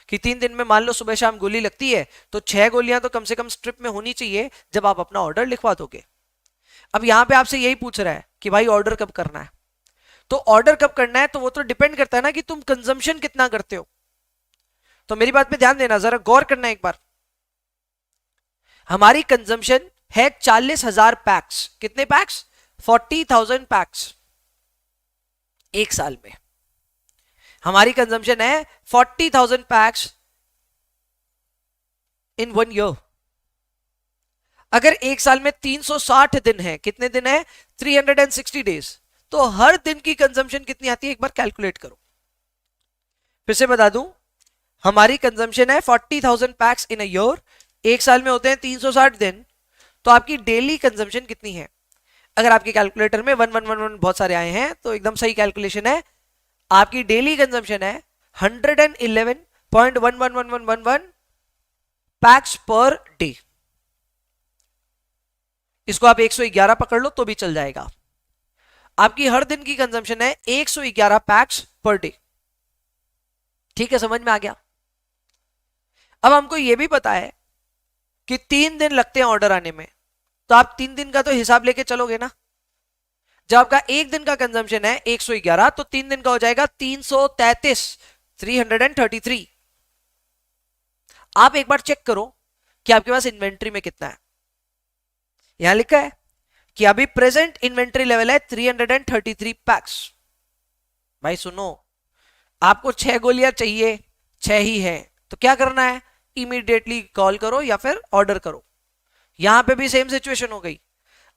[SPEAKER 1] कि 3 दिन में मान लो सुबह शाम गोली लगती है, तो 6 गोलियां तो कम से कम स्ट्रिप में होनी चाहिए जब आप अपना ऑर्डर लिखवा दोगे। अब यहां पे आपसे यही पूछ रहा है कि भाई ऑर्डर कब करना है। तो ऑर्डर कब करना है तो वो तो डिपेंड करता है ना कि तुम कंजम्पशन कितना करते हो। तो मेरी बात पे ध्यान देना, जरा गौर करना एक बार। हमारी कंजम्पशन है 40,000 पैक्स। कितने पैक्स? 40,000 पैक्स एक साल में। हमारी कंजम्पशन है 40,000 पैक्स इन 1 year। अगर एक साल में 360 दिन है, कितने दिन है? 360 days। तो हर दिन की कंजम्पशन कितनी आती है एक बार कैलकुलेट करो। फिर से बता दूं, हमारी कंजम्पशन है 40,000 पैक्स इन अ ईयर। एक साल में होते हैं 360 दिन। तो आपकी डेली कंजम्पशन कितनी है? अगर आपके कैलकुलेटर में 1111 बहुत सारे आए हैं तो एकदम सही कैलकुलेशन है। आपकी डेली कंजम्पशन है 111.111111 पैक्स पर डे। इसको आप 111 पकड़ लो तो भी चल जाएगा। आपकी हर दिन की कंजम्पशन है 111 पैक्स पर डे। ठीक है, समझ में आ गया? अब हमको यह भी पता है कि 3 दिन लगते हैं ऑर्डर आने में, तो आप 3 दिन का तो हिसाब लेके चलोगे ना। जब आपका एक दिन का कंजम्पशन है 111, तो 3 दिन का हो जाएगा 333, 333। आप एक बार चेक करो कि आपके पास इन्वेंट्री में कितना है। यहां लिखा है कि अभी प्रेजेंट इन्वेंट्री लेवल है 333 पैक्स। भाई सुनो, आपको 6 गोलियां चाहिए, 6 ही है, तो क्या करना है? इमीडिएटली कॉल करो या फिर ऑर्डर करो। यहां पे भी सेम सिचुएशन हो गई।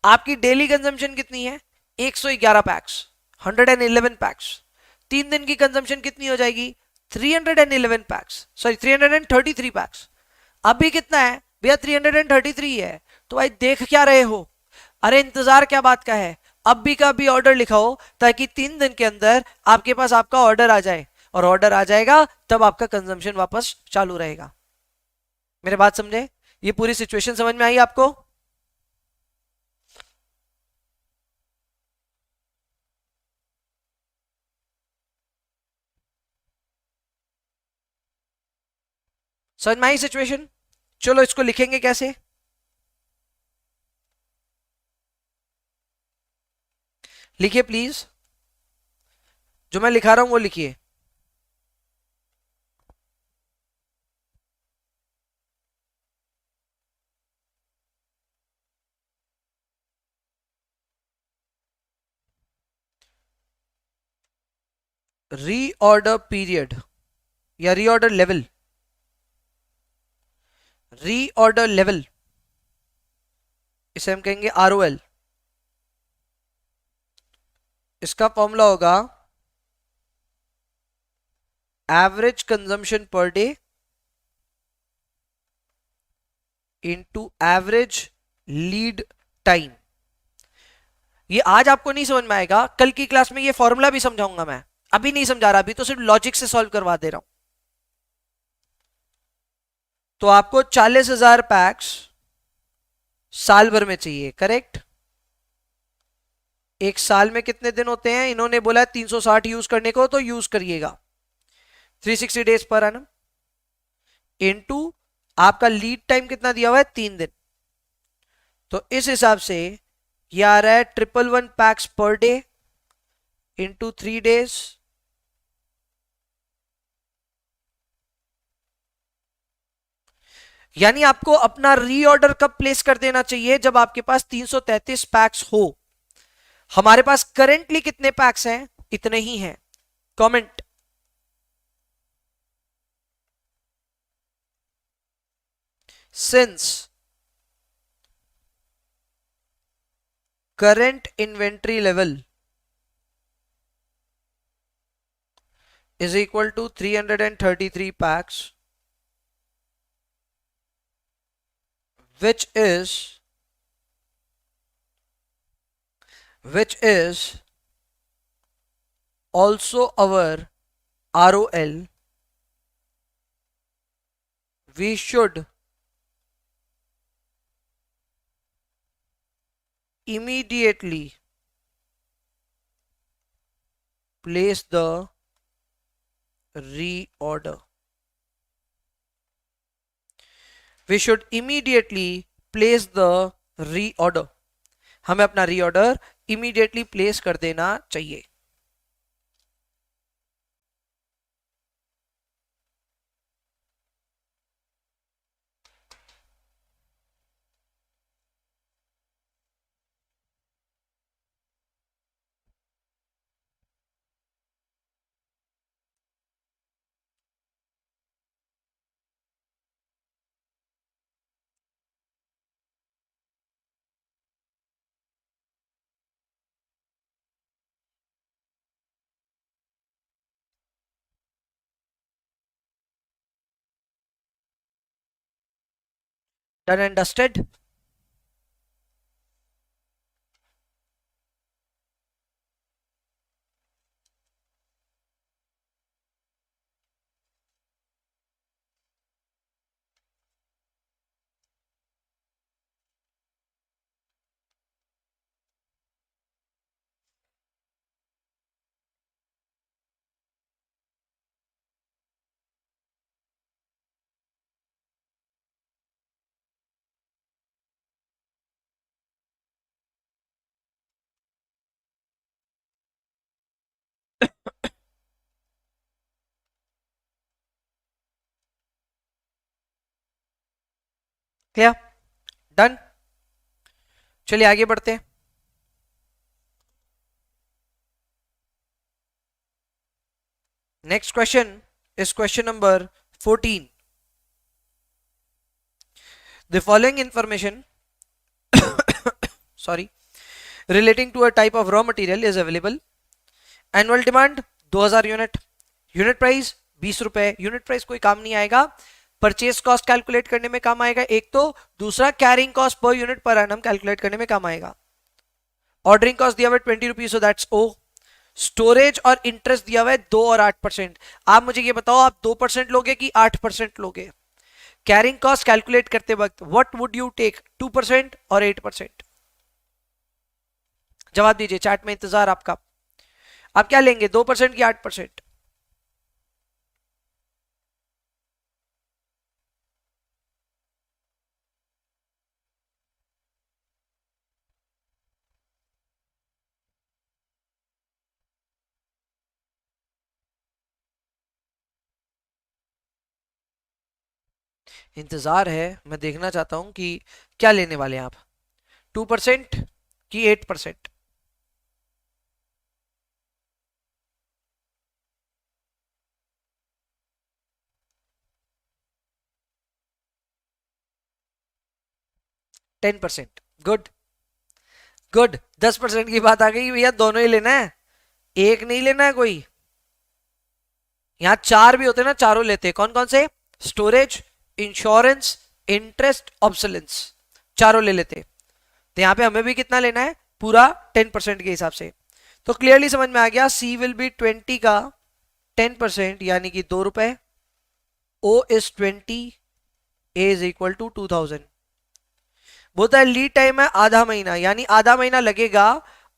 [SPEAKER 1] आपकी डेली कंजम्पशन कितनी है? 111 पैक्स, 111 पैक्स। 3 दिन की कंजम्पशन कितनी हो जाएगी? 311 पैक्स, सॉरी 333 पैक्स। अभी कितना है भैया? 333 है। तो भाई देख क्या रहे हो? अरे इंतजार क्या बात का है? अब भी का भी ऑर्डर लिखाओ ताकि 3 दिन के अंदर आपके पास आपका ऑर्डर आ जाए, और ऑर्डर आ जाएगा तब आपका कंजम्पशन वापस चालू रहेगा। मेरे बात समझे? ये पूरी सिचुएशन समझ में आई आपको? समझ में आई सिचुएशन? चलो इसको लिखेंगे कैसे। लिखिए प्लीज, जो मैं लिखा रहा हूं वो लिखिए। रीऑर्डर पीरियड या रीऑर्डर लेवल, रीऑर्डर लेवल इसे हम कहेंगे ROL। इसका फॉर्मूला होगा average consumption per day into average lead time. ये आज आपको नहीं समझ में आएगा, कल की क्लास में ये फॉर्मूला भी समझाऊंगा मैं। अभी नहीं समझा रहा, अभी तो सिर्फ लॉजिक से सॉल्व करवा दे रहा हूं। तो आपको 40,000 पैक्स साल भर में चाहिए, करेक्ट। एक साल में कितने दिन होते हैं? इन्होंने बोला 360 यूज करने को, तो यूज करिएगा 360 डेज पर एनम इनटू आपका लीड टाइम कितना दिया हुआ है? 3 दिन। तो इस हिसाब से ये आ रहा है 111 PACS per day into 3 days. यानी आपको अपना रीऑर्डर कब प्लेस कर देना चाहिए? जब आपके पास 333 पैक्स हो। हमारे पास करेंटली कितने पैक्स हैं? इतने ही हैं। Comment. Since current inventory level is equal to 333 packs, which is also our ROL. We should immediately place the reorder. We should immediately place the reorder. हमें अपना रीऑर्डर इमीडिएटली प्लेस कर देना चाहिए। Done and dusted. Clear? Done. चलिए आगे बढ़ते हैं। Next question is question number 14. The following information sorry relating to a type of raw material is available. Annual demand 2000 unit, unit price 20 रुपए। Unit price कोई काम नहीं आएगा, परचेज कॉस्ट कैलकुलेट करने में काम आएगा एक तो, दूसरा carrying cost per unit per annum calculate करने में काम आएगा। ऑर्डरिंग कॉस्ट दिया हुआ है 20 rupees, so that's O. Storage और इंटरेस्ट दिया हुआ है 2 और 8%। आप मुझे ये बताओ, आप 2% लोगे कि 8% लोगे? कैरिंग कॉस्ट कैलकुलेट करते वक्त व्हाट वुड यू टेक, 2% और 8%? जवाब दीजिए, चैट में इंतजार आपका। आप क्या लेंगे, 2% की 8%? इंतजार है, मैं देखना चाहता हूं कि क्या लेने वाले हैं आप, 2% की 8%? Ten percent. गुड गुड, 10% की बात आ गई भैया, दोनों ही लेना है, एक नहीं लेना है कोई। यहां चार भी होते ना, चारों लेते, कौन कौन से? स्टोरेज, इंश्योरेंस, इंटरेस्ट, ऑब्सोलेंस, चारों ले लेते। तो यहां पे हमें भी कितना लेना है? पूरा 10% के हिसाब से। तो क्लियरली समझ में आ गया, सी विल बी 20 का 10% यानी कि 2 रुपए, O is 20, A is equal to 2000। बोलता है लीड टाइम है आधा महीना, यानी आधा महीना लगेगा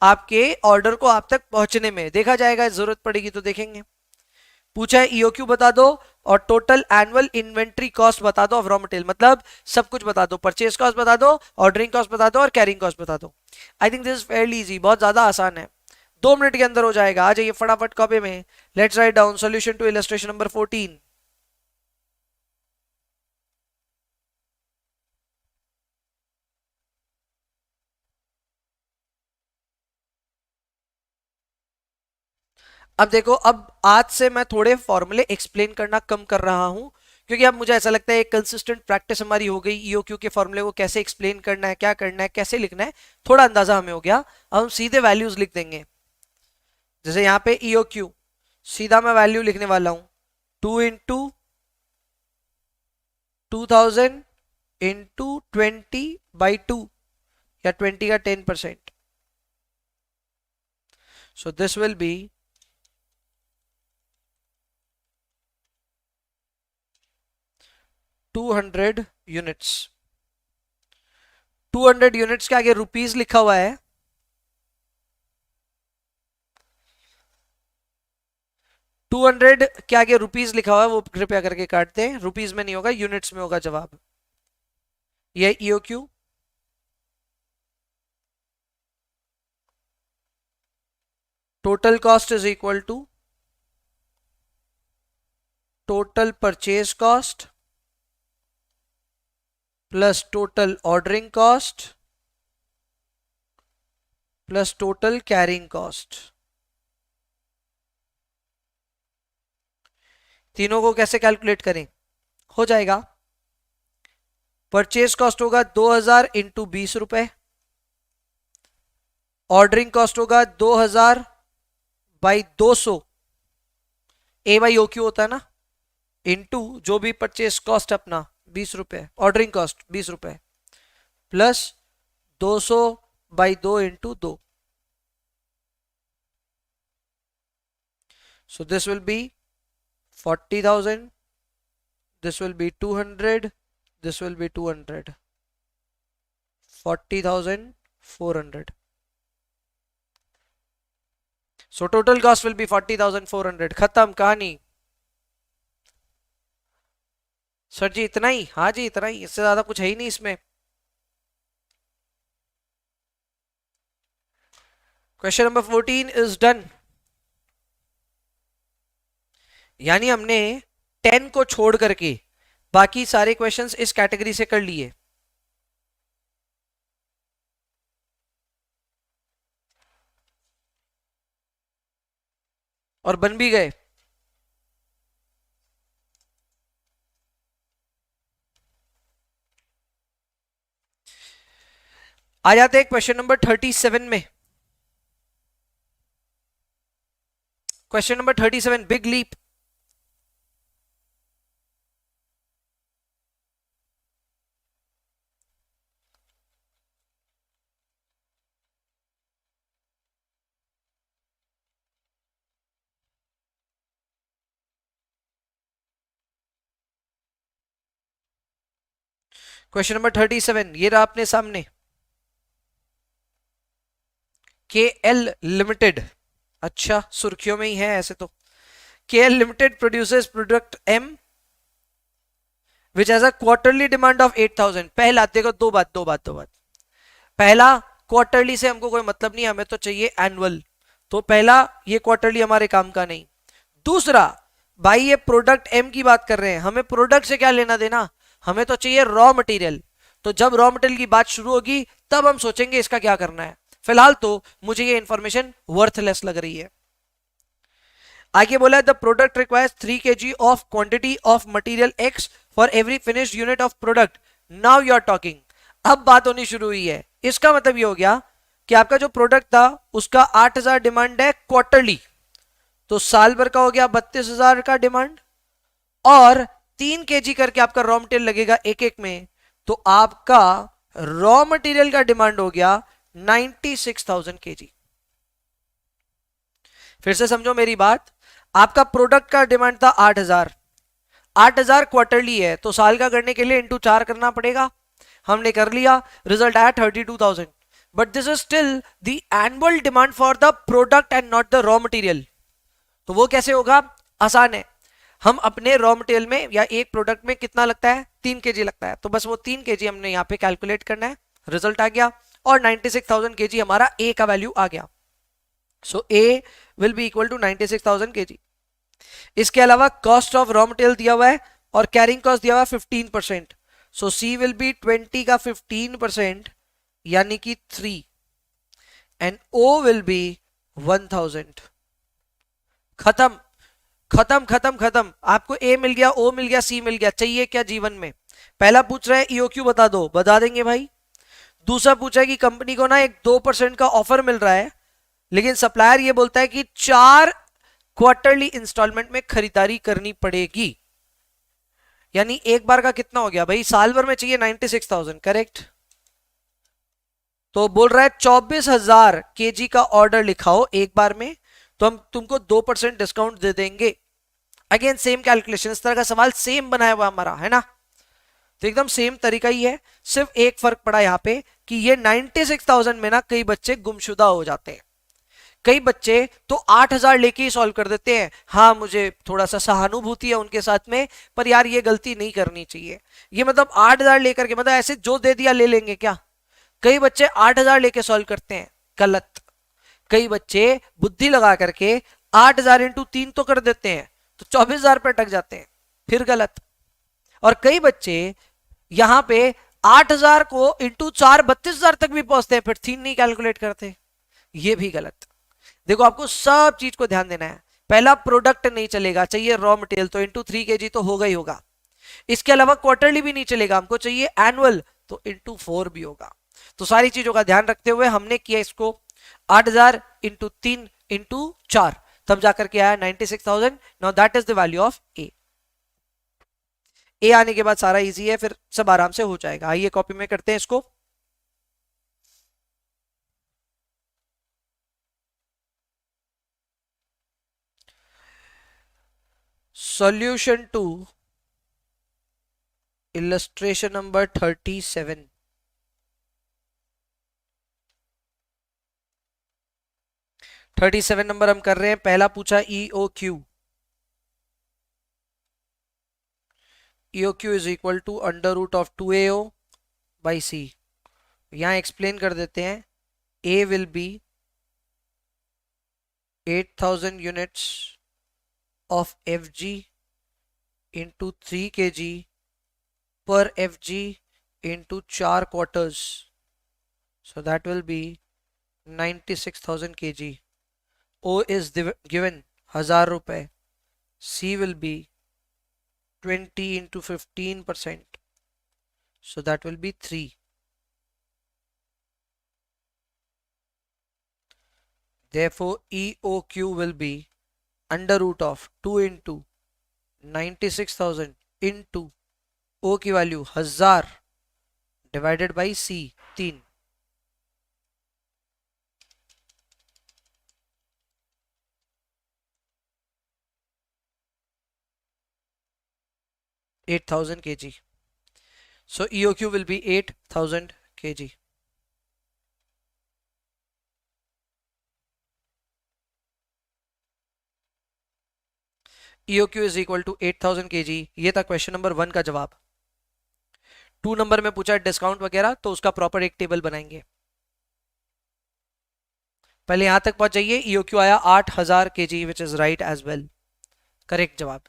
[SPEAKER 1] आपके ऑर्डर को आप तक पहुंचने में। देखा जाएगा, जरूरत पड़ेगी तो देखेंगे। पूछा है ईओक्यू बता दो और टोटल एनुअल इन्वेंट्री कॉस्ट बता दो ऑफ रॉ मटेरियल, मतलब सब कुछ बता दो, परचेज कॉस्ट बता दो, ऑर्डरिंग कॉस्ट बता दो और कैरिंग कॉस्ट बता दो। I think this is fairly easy, बहुत ज्यादा आसान है, 2 मिनट के अंदर हो जाएगा। आ जाइए फटाफट कॉपी में, let's write down solution to illustration number 14। अब देखो, अब आज से मैं थोड़े फॉर्मूले एक्सप्लेन करना कम कर रहा हूं, क्योंकि अब मुझे ऐसा लगता है एक कंसिस्टेंट प्रैक्टिस हमारी हो गई, ईओक्यू के फॉर्मूले को कैसे एक्सप्लेन करना है, क्या करना है, कैसे लिखना है, थोड़ा अंदाजा हमें हो गया। अब हम सीधे वैल्यूज लिख देंगे। जैसे यहाँ पे ईओक्यू, सीधा मैं वैल्यू लिखने वाला हूं, 2 इंटू 2000 इंटू 20/2 या 20 का 10%। सो this will B 200 units. 200 units के आगे रुपीस लिखा हुआ है, 200 के आगे रुपीस लिखा हुआ है, वो कृपया करके काट दें, रुपीस में नहीं होगा, यूनिट्स में होगा जवाब। ये EOQ, total cost is equal to total purchase cost plus total ordering cost plus total carrying cost. तीनों को कैसे कैलकुलेट करें? हो जाएगा, परचेज कॉस्ट होगा 2000 इंटू 20 रुपए, ऑर्डरिंग कॉस्ट होगा 2000 by 200, A by O Q होता है ना, इंटू जो भी परचेज कॉस्ट अपना 20 रुपए, ऑर्डरिंग कॉस्ट 20 रुपए, plus 200 by 2 into 2। So this will B 40,000, this will be 200, this will be 200, 40,400. So total cost will be 40,400। खत्म कहानी। सर जी इतना ही? हाँ जी इतना ही, इससे ज्यादा कुछ है ही नहीं इसमें। Question number 14 is done. यानी हमने 10 को छोड़ करके बाकी सारे क्वेश्चंस इस कैटेगरी से कर लिए। और बन भी गए। आ जाते हैं क्वेश्चन नंबर 37 में। Question number 37, big leap. Question number 37 ये रहा अपने सामने। KL लिमिटेड, अच्छा सुर्खियों में ही है ऐसे तो। KL limited produces product M which has a quarterly demand of 8000। पहला देखो, दो बात। पहला, क्वार्टरली से हमको कोई मतलब नहीं, हमें तो चाहिए एनुअल। तो पहला, ये क्वार्टरली हमारे काम का नहीं। दूसरा, भाई ये प्रोडक्ट M की बात कर रहे हैं, हमें प्रोडक्ट से क्या लेना देना, हमें तो चाहिए रॉ मटेरियल। तो जब रॉ मटेरियल की बात शुरू होगी तब हम सोचेंगे इसका क्या करना है। फिलहाल तो मुझे ये इंफॉर्मेशन वर्थलेस लग रही है। आगे बोला है the product requires 3 kg of quantity of material X for every finished unit of product. Now you are talking. अब बात होनी शुरू हुई है। इसका मतलब ये हो गया कि आपका जो प्रोडक्ट था उसका 8,000 डिमांड है क्वार्टरली, तो साल भर का हो गया 32,000 का डिमांड, और 3 kg करके आपका रॉ मटेरियल लगेगा एक एक में, तो आपका रॉ मटेरियल का डिमांड हो गया 96,000 kg। फिर से समझो मेरी बात, आपका प्रोडक्ट का डिमांड था 8,000, 8,000 क्वार्टरली है, तो साल का करने के लिए इंटू 4 करना पड़ेगा। हमने कर लिया, रिजल्ट आया 32,000। But this is still the annual demand for the product and not the raw material. तो वो कैसे होगा? आसान है, हम अपने रॉ मटेरियल में या एक प्रोडक्ट में कितना लगता है, 3 kg लगता है, तो बस वो 3 kg हमने यहाँ पे कैलकुलेट करना है, रिजल्ट आ गया, और 96,000 kg हमारा ए का वैल्यू आ गया। So A will be equal to 96,000 kg। इसके अलावा कॉस्ट ऑफ रॉ मटेरियल दिया हुआ है और कैरिंग कॉस्ट दिया हुआ है 15%। सो सी विल बी 20 का 15% यानी कि 3, एंड ओ विल बी 1000। खत्म खत्म खत्म खत्म। आपको ए मिल गया, ओ मिल गया, सी मिल गया, चाहिए क्या जीवन में? पहला पूछ रहा है ईओक्यू बता दो, बता देंगे भाई। दूसरा पूछा है कि कंपनी को ना एक 2% का ऑफर मिल रहा है, लेकिन सप्लायर ये बोलता है कि 4 क्वार्टरली इंस्टॉलमेंट में खरीदारी करनी पड़ेगी। यानी एक बार का कितना हो गया भाई? साल भर में चाहिए 96,000, करेक्ट? तो बोल रहा है 24,000 kg का ऑर्डर लिखाओ एक बार में, तो हम तुमको 2% डिस्काउंट दे देंगे। अगेन सेम कैलकुलेशन, इस तरह का सवाल सेम बनाया हुआ हमारा है ना, तो एकदम सेम तरीका ही है, सिर्फ एक फर्क पड़ा यहाँ पे कि ये 96,000 में ना कई बच्चे गुमशुदा हो जाते हैं। कई बच्चे तो 8,000 लेके ही सॉल्व कर देते हैं। हाँ, मुझे थोड़ा सा सहानुभूति है उनके साथ में, पर यार ये गलती नहीं करनी चाहिए। ये मतलब 8,000 लेकर के मतलब ऐसे जो दे दिया ले लेंगे क्या? कई बच्चे 8,000 लेके सॉल्व करते हैं, गलत। कई बच्चे बुद्धि लगा करके 8,000 इंटू 3 तो कर देते हैं, तो 24,000 पे अटक जाते हैं, फिर गलत। और कई बच्चे यहां पे 8,000 को इंटू 4 32,000 तक भी पहुंचते हैं, फिर 3 नहीं कैलकुलेट करते, ये भी गलत। देखो आपको सब चीज को ध्यान देना है। पहला, प्रोडक्ट नहीं चलेगा, चाहिए रॉ मटेरियल, तो इंटू 3 kg तो होगा ही होगा। इसके अलावा क्वार्टरली भी नहीं चलेगा, हमको चाहिए एनुअल, तो इंटू 4 भी होगा। तो सारी चीजों का ध्यान रखते हुए हमने किया इसको 8,000 इंटू 3 इंटू 4, तब जाकर के आया 96,000। Now that is the value of A. A आने के बाद सारा इजी है, फिर सब आराम से हो जाएगा। आइए कॉपी में करते हैं इसको। Solution to illustration number 37। Number हम कर रहे हैं। पहला पूछा E O Q, E O Q is equal to under root of 2AO by C. यहां एक्सप्लेन कर देते हैं। A will be 8,000 units of FG into 3 kg per FG into 4 quarters, so that will be 96,000 kg. O is given 1,000 रुपए, C will be 20 into 15%, so that will be 3. Therefore EOQ will be under root of 2 into 96,000 into O की value 1,000 divided by C 3। $8,000 kg. So EOQ will be 8,000 kg. EOQ is equal to 8,000 kg। ये था question number 1 का जवाब। 2 नंबर में पूछा discount वगैरह, तो उसका प्रॉपर एक टेबल बनाएंगे। पहले यहां तक पहुंच जाइए। EOQ आया 8,000 kg, which is right as well, correct जवाब।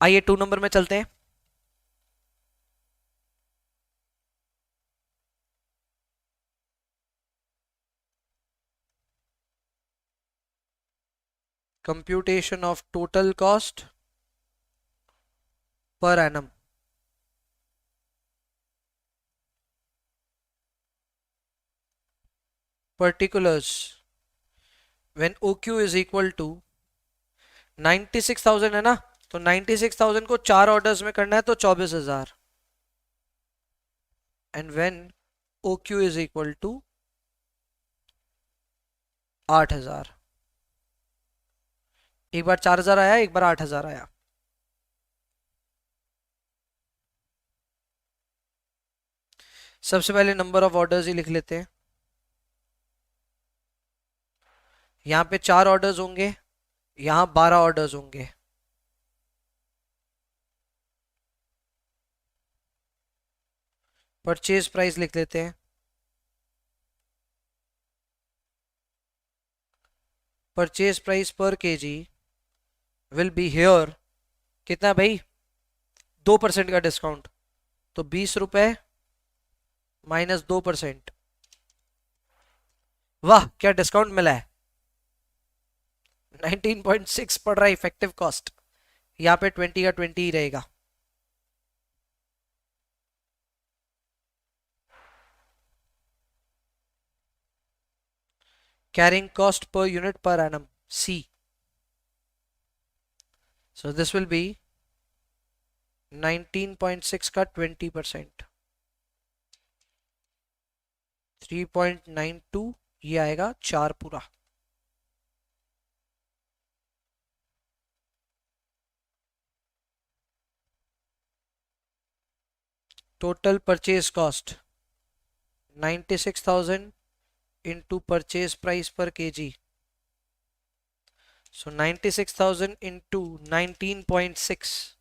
[SPEAKER 1] आइए 2 नंबर में चलते हैं। Computation of total cost per annum. Particulars when OQ is equal to 96,000 है ना, तो 96,000 को 4 ऑर्डर्स में करना है तो 24,000। And when OQ is equal to 8,000। एक बार 4,000 आया, एक बार 8,000 आया। सबसे पहले नंबर ऑफ ऑर्डर्स ही लिख लेते हैं। यहाँ पे 4 ऑर्डर्स होंगे, यहाँ 12 ऑर्डर्स होंगे। परचेज प्राइस लिख लेते हैं। परचेज प्राइस पर केजी विल बी हियर, कितना भाई, 2% का डिस्काउंट, तो 20 रुपए माइनस 2%। वाह क्या डिस्काउंट मिला है, 19.6 पड़ रहा है इफेक्टिव कॉस्ट। यहाँ पे 20 का 20 ही रहेगा। Carrying cost per unit per annum C, so this will be 19.6 का 20%, 3.92, ये आएगा 4 पूरा। Total purchase cost 96,000 into purchase price per kg, so 96,000 into 19.6,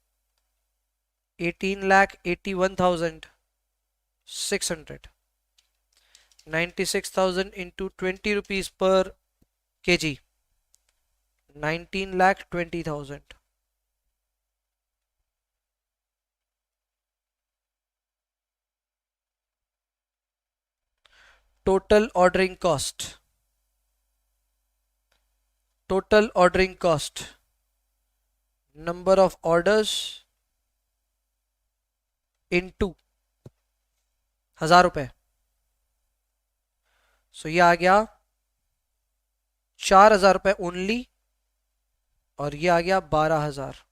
[SPEAKER 1] 18,81,600, 96,000 into 20 rupees per kg, 19,20,000। total ordering cost, total ordering cost, number of orders into 1,000 रुपए, सो ये आ गया 4,000 रुपए only, और ये आ गया 12,000।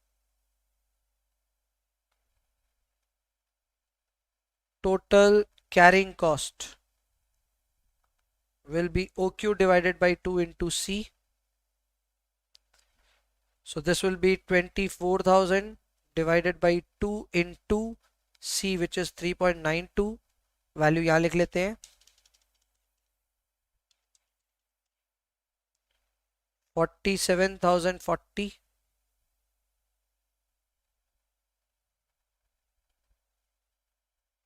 [SPEAKER 1] Total carrying cost will be OQ divided by 2 into C. So this will be 24,000 divided by 2 into C, which is 3.92. Value यहाँ लिख लेते हैं, 47,040,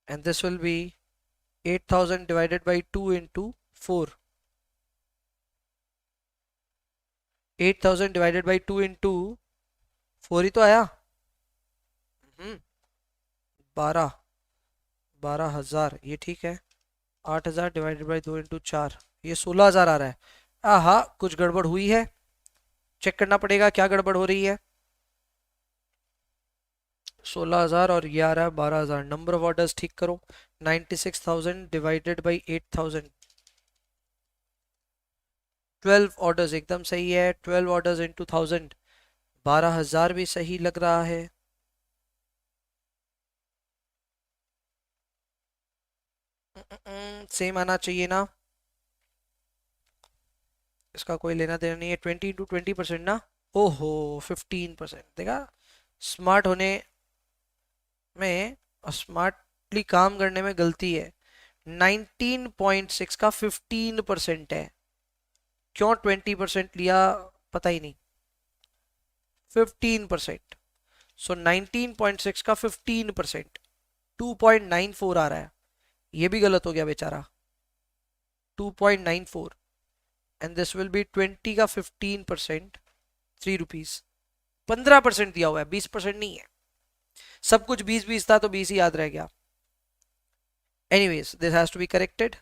[SPEAKER 1] and this will be 8,000 divided by 2 into 4, 8,000 divided by 2 into 4 ही तो आया, 12,000, ये ठीक है। 8,000 divided by 2 into 4, ये 16,000 आ रहा है। आहा कुछ गड़बड़ हुई है, चेक करना पड़ेगा क्या गड़बड़ हो रही है। 16,000 और ये आ रहा है 12,000। नंबर ऑफ ऑर्डर्स ठीक करो, 96,000 डिवाइडेड बाई 8,000, 12 ऑर्डर्स एकदम सही है। 12 ऑर्डर्स इंटू 1000, 12,000 भी सही लग रहा है। सेम आना चाहिए ना, इसका कोई लेना देना नहीं है। 20 इंटू 20% ना, ओहो 15%। देखा, स्मार्ट होने में और स्मार्टली काम करने में गलती है। 19.6 का 15% है, क्यों 20% लिया पता ही नहीं। 15%, सो 19.6 का 15%, 2.94 आ रहा है। ये भी गलत हो गया बेचारा, 2.94, एंड दिस विल बी 20 का 15%, 3 रुपीज। 15% दिया हुआ है, 20% नहीं है। सब कुछ 20-20 था तो 20 ही याद रह गया। Anyways this has to be corrected.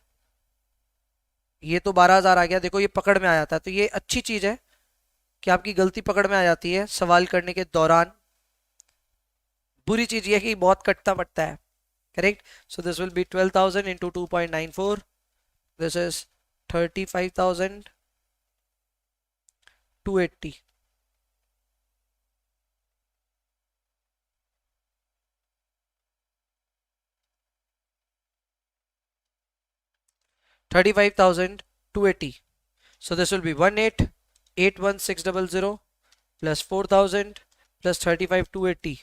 [SPEAKER 1] ये तो 12,000 आ गया, देखो ये पकड़ में आ जाता है, तो ये अच्छी चीज है कि आपकी गलती पकड़ में आ जाती है सवाल करने के दौरान। बुरी चीज ये है कि बहुत कटता पड़ता है, correct. So this will B 12,000 into 2.94, this is 35,280। 35,280. So this will be 18,81600 plus 4,000 plus 35,280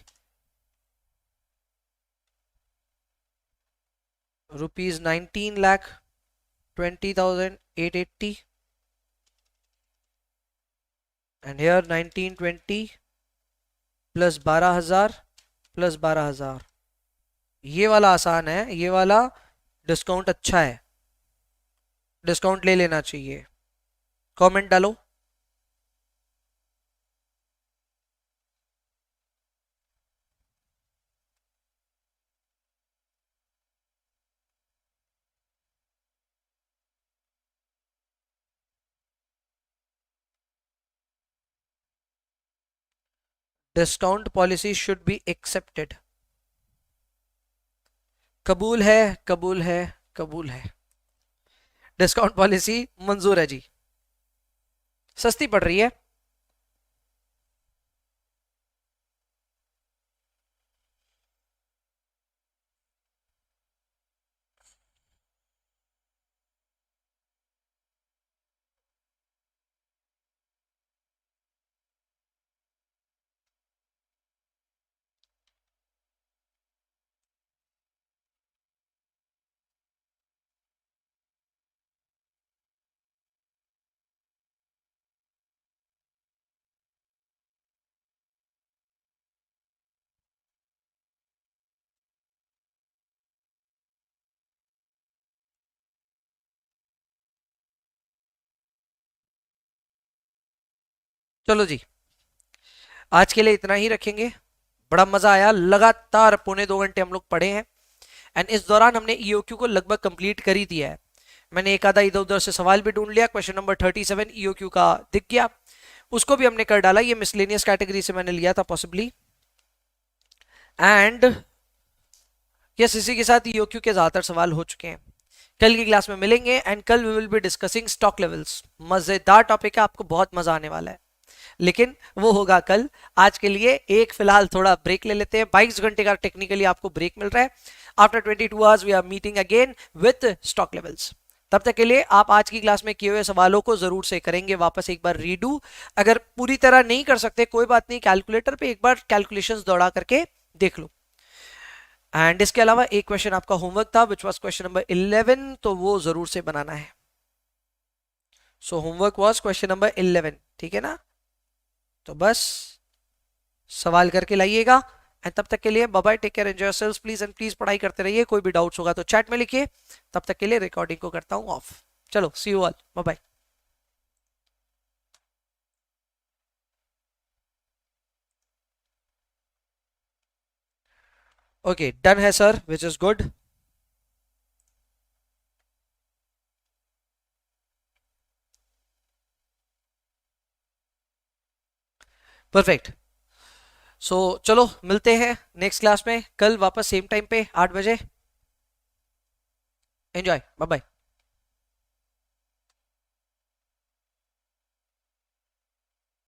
[SPEAKER 1] rupees 19,20,880 and here 1920 plus 12,000 plus 12,000। ये वाला आसान है, ये वाला डिस्काउंट अच्छा है, डिस्काउंट ले लेना चाहिए। कमेंट डालो। Discount policy should be accepted. कबूल है, कबूल है, कबूल है। डिस्काउंट पॉलिसी मंजूर है जी। सस्ती पड़ रही है। चलो जी, आज के लिए इतना ही रखेंगे। बड़ा मजा आया, लगातार 1.25 घंटे हम लोग पढ़े हैं एंड इस दौरान हमने ईओक्यू को लगभग कंप्लीट कर ही दिया है। मैंने एक आधा इधर उधर से सवाल भी ढूंढ लिया। क्वेश्चन नंबर 37 ईओक्यू का दिख गया, उसको भी हमने कर डाला। ये मिसलेनियस कैटेगरी से मैंने लिया था पॉसिबली। एंड यस, इसी के साथ ईओक्यू के ज्यादातर सवाल हो चुके हैं। कल की क्लास में मिलेंगे एंड कल we will be discussing stock levels. मजेदार टॉपिक है, आपको बहुत मजा आने वाला है, लेकिन वो होगा कल। आज के लिए एक फिलहाल थोड़ा ब्रेक ले लेते हैं। 22 घंटे का टेक्निकली आपको ब्रेक मिल रहा है। After 22 hours we are meeting again with stock levels. तब तक के लिए आप आज की क्लास में किए हुए सवालों को जरूर से करेंगे वापस एक बार रीडू। अगर पूरी तरह नहीं कर सकते कोई बात नहीं, कैलकुलेटर पे एक बार कैलकुलेशंस दौड़ा करके देख लो। एंड इसके अलावा एक क्वेश्चन आपका होमवर्क था विच वाज क्वेश्चन नंबर 11, तो वो जरूर से बनाना है। सो होमवर्क वाज क्वेश्चन नंबर 11, ठीक है ना। तो बस सवाल करके लाइएगा एंड तब तक के लिए bye bye, take care, enjoy yourselves please and please पढ़ाई करते रहिए। कोई भी डाउट्स होगा तो चैट में लिखिए। तब तक के लिए रिकॉर्डिंग को करता हूं ऑफ। चलो, see you all, bye bye. Okay, done है sir, which is good. Perfect. So चलो मिलते हैं नेक्स्ट क्लास में कल वापस सेम टाइम पे 8 बजे। Enjoy, bye bye.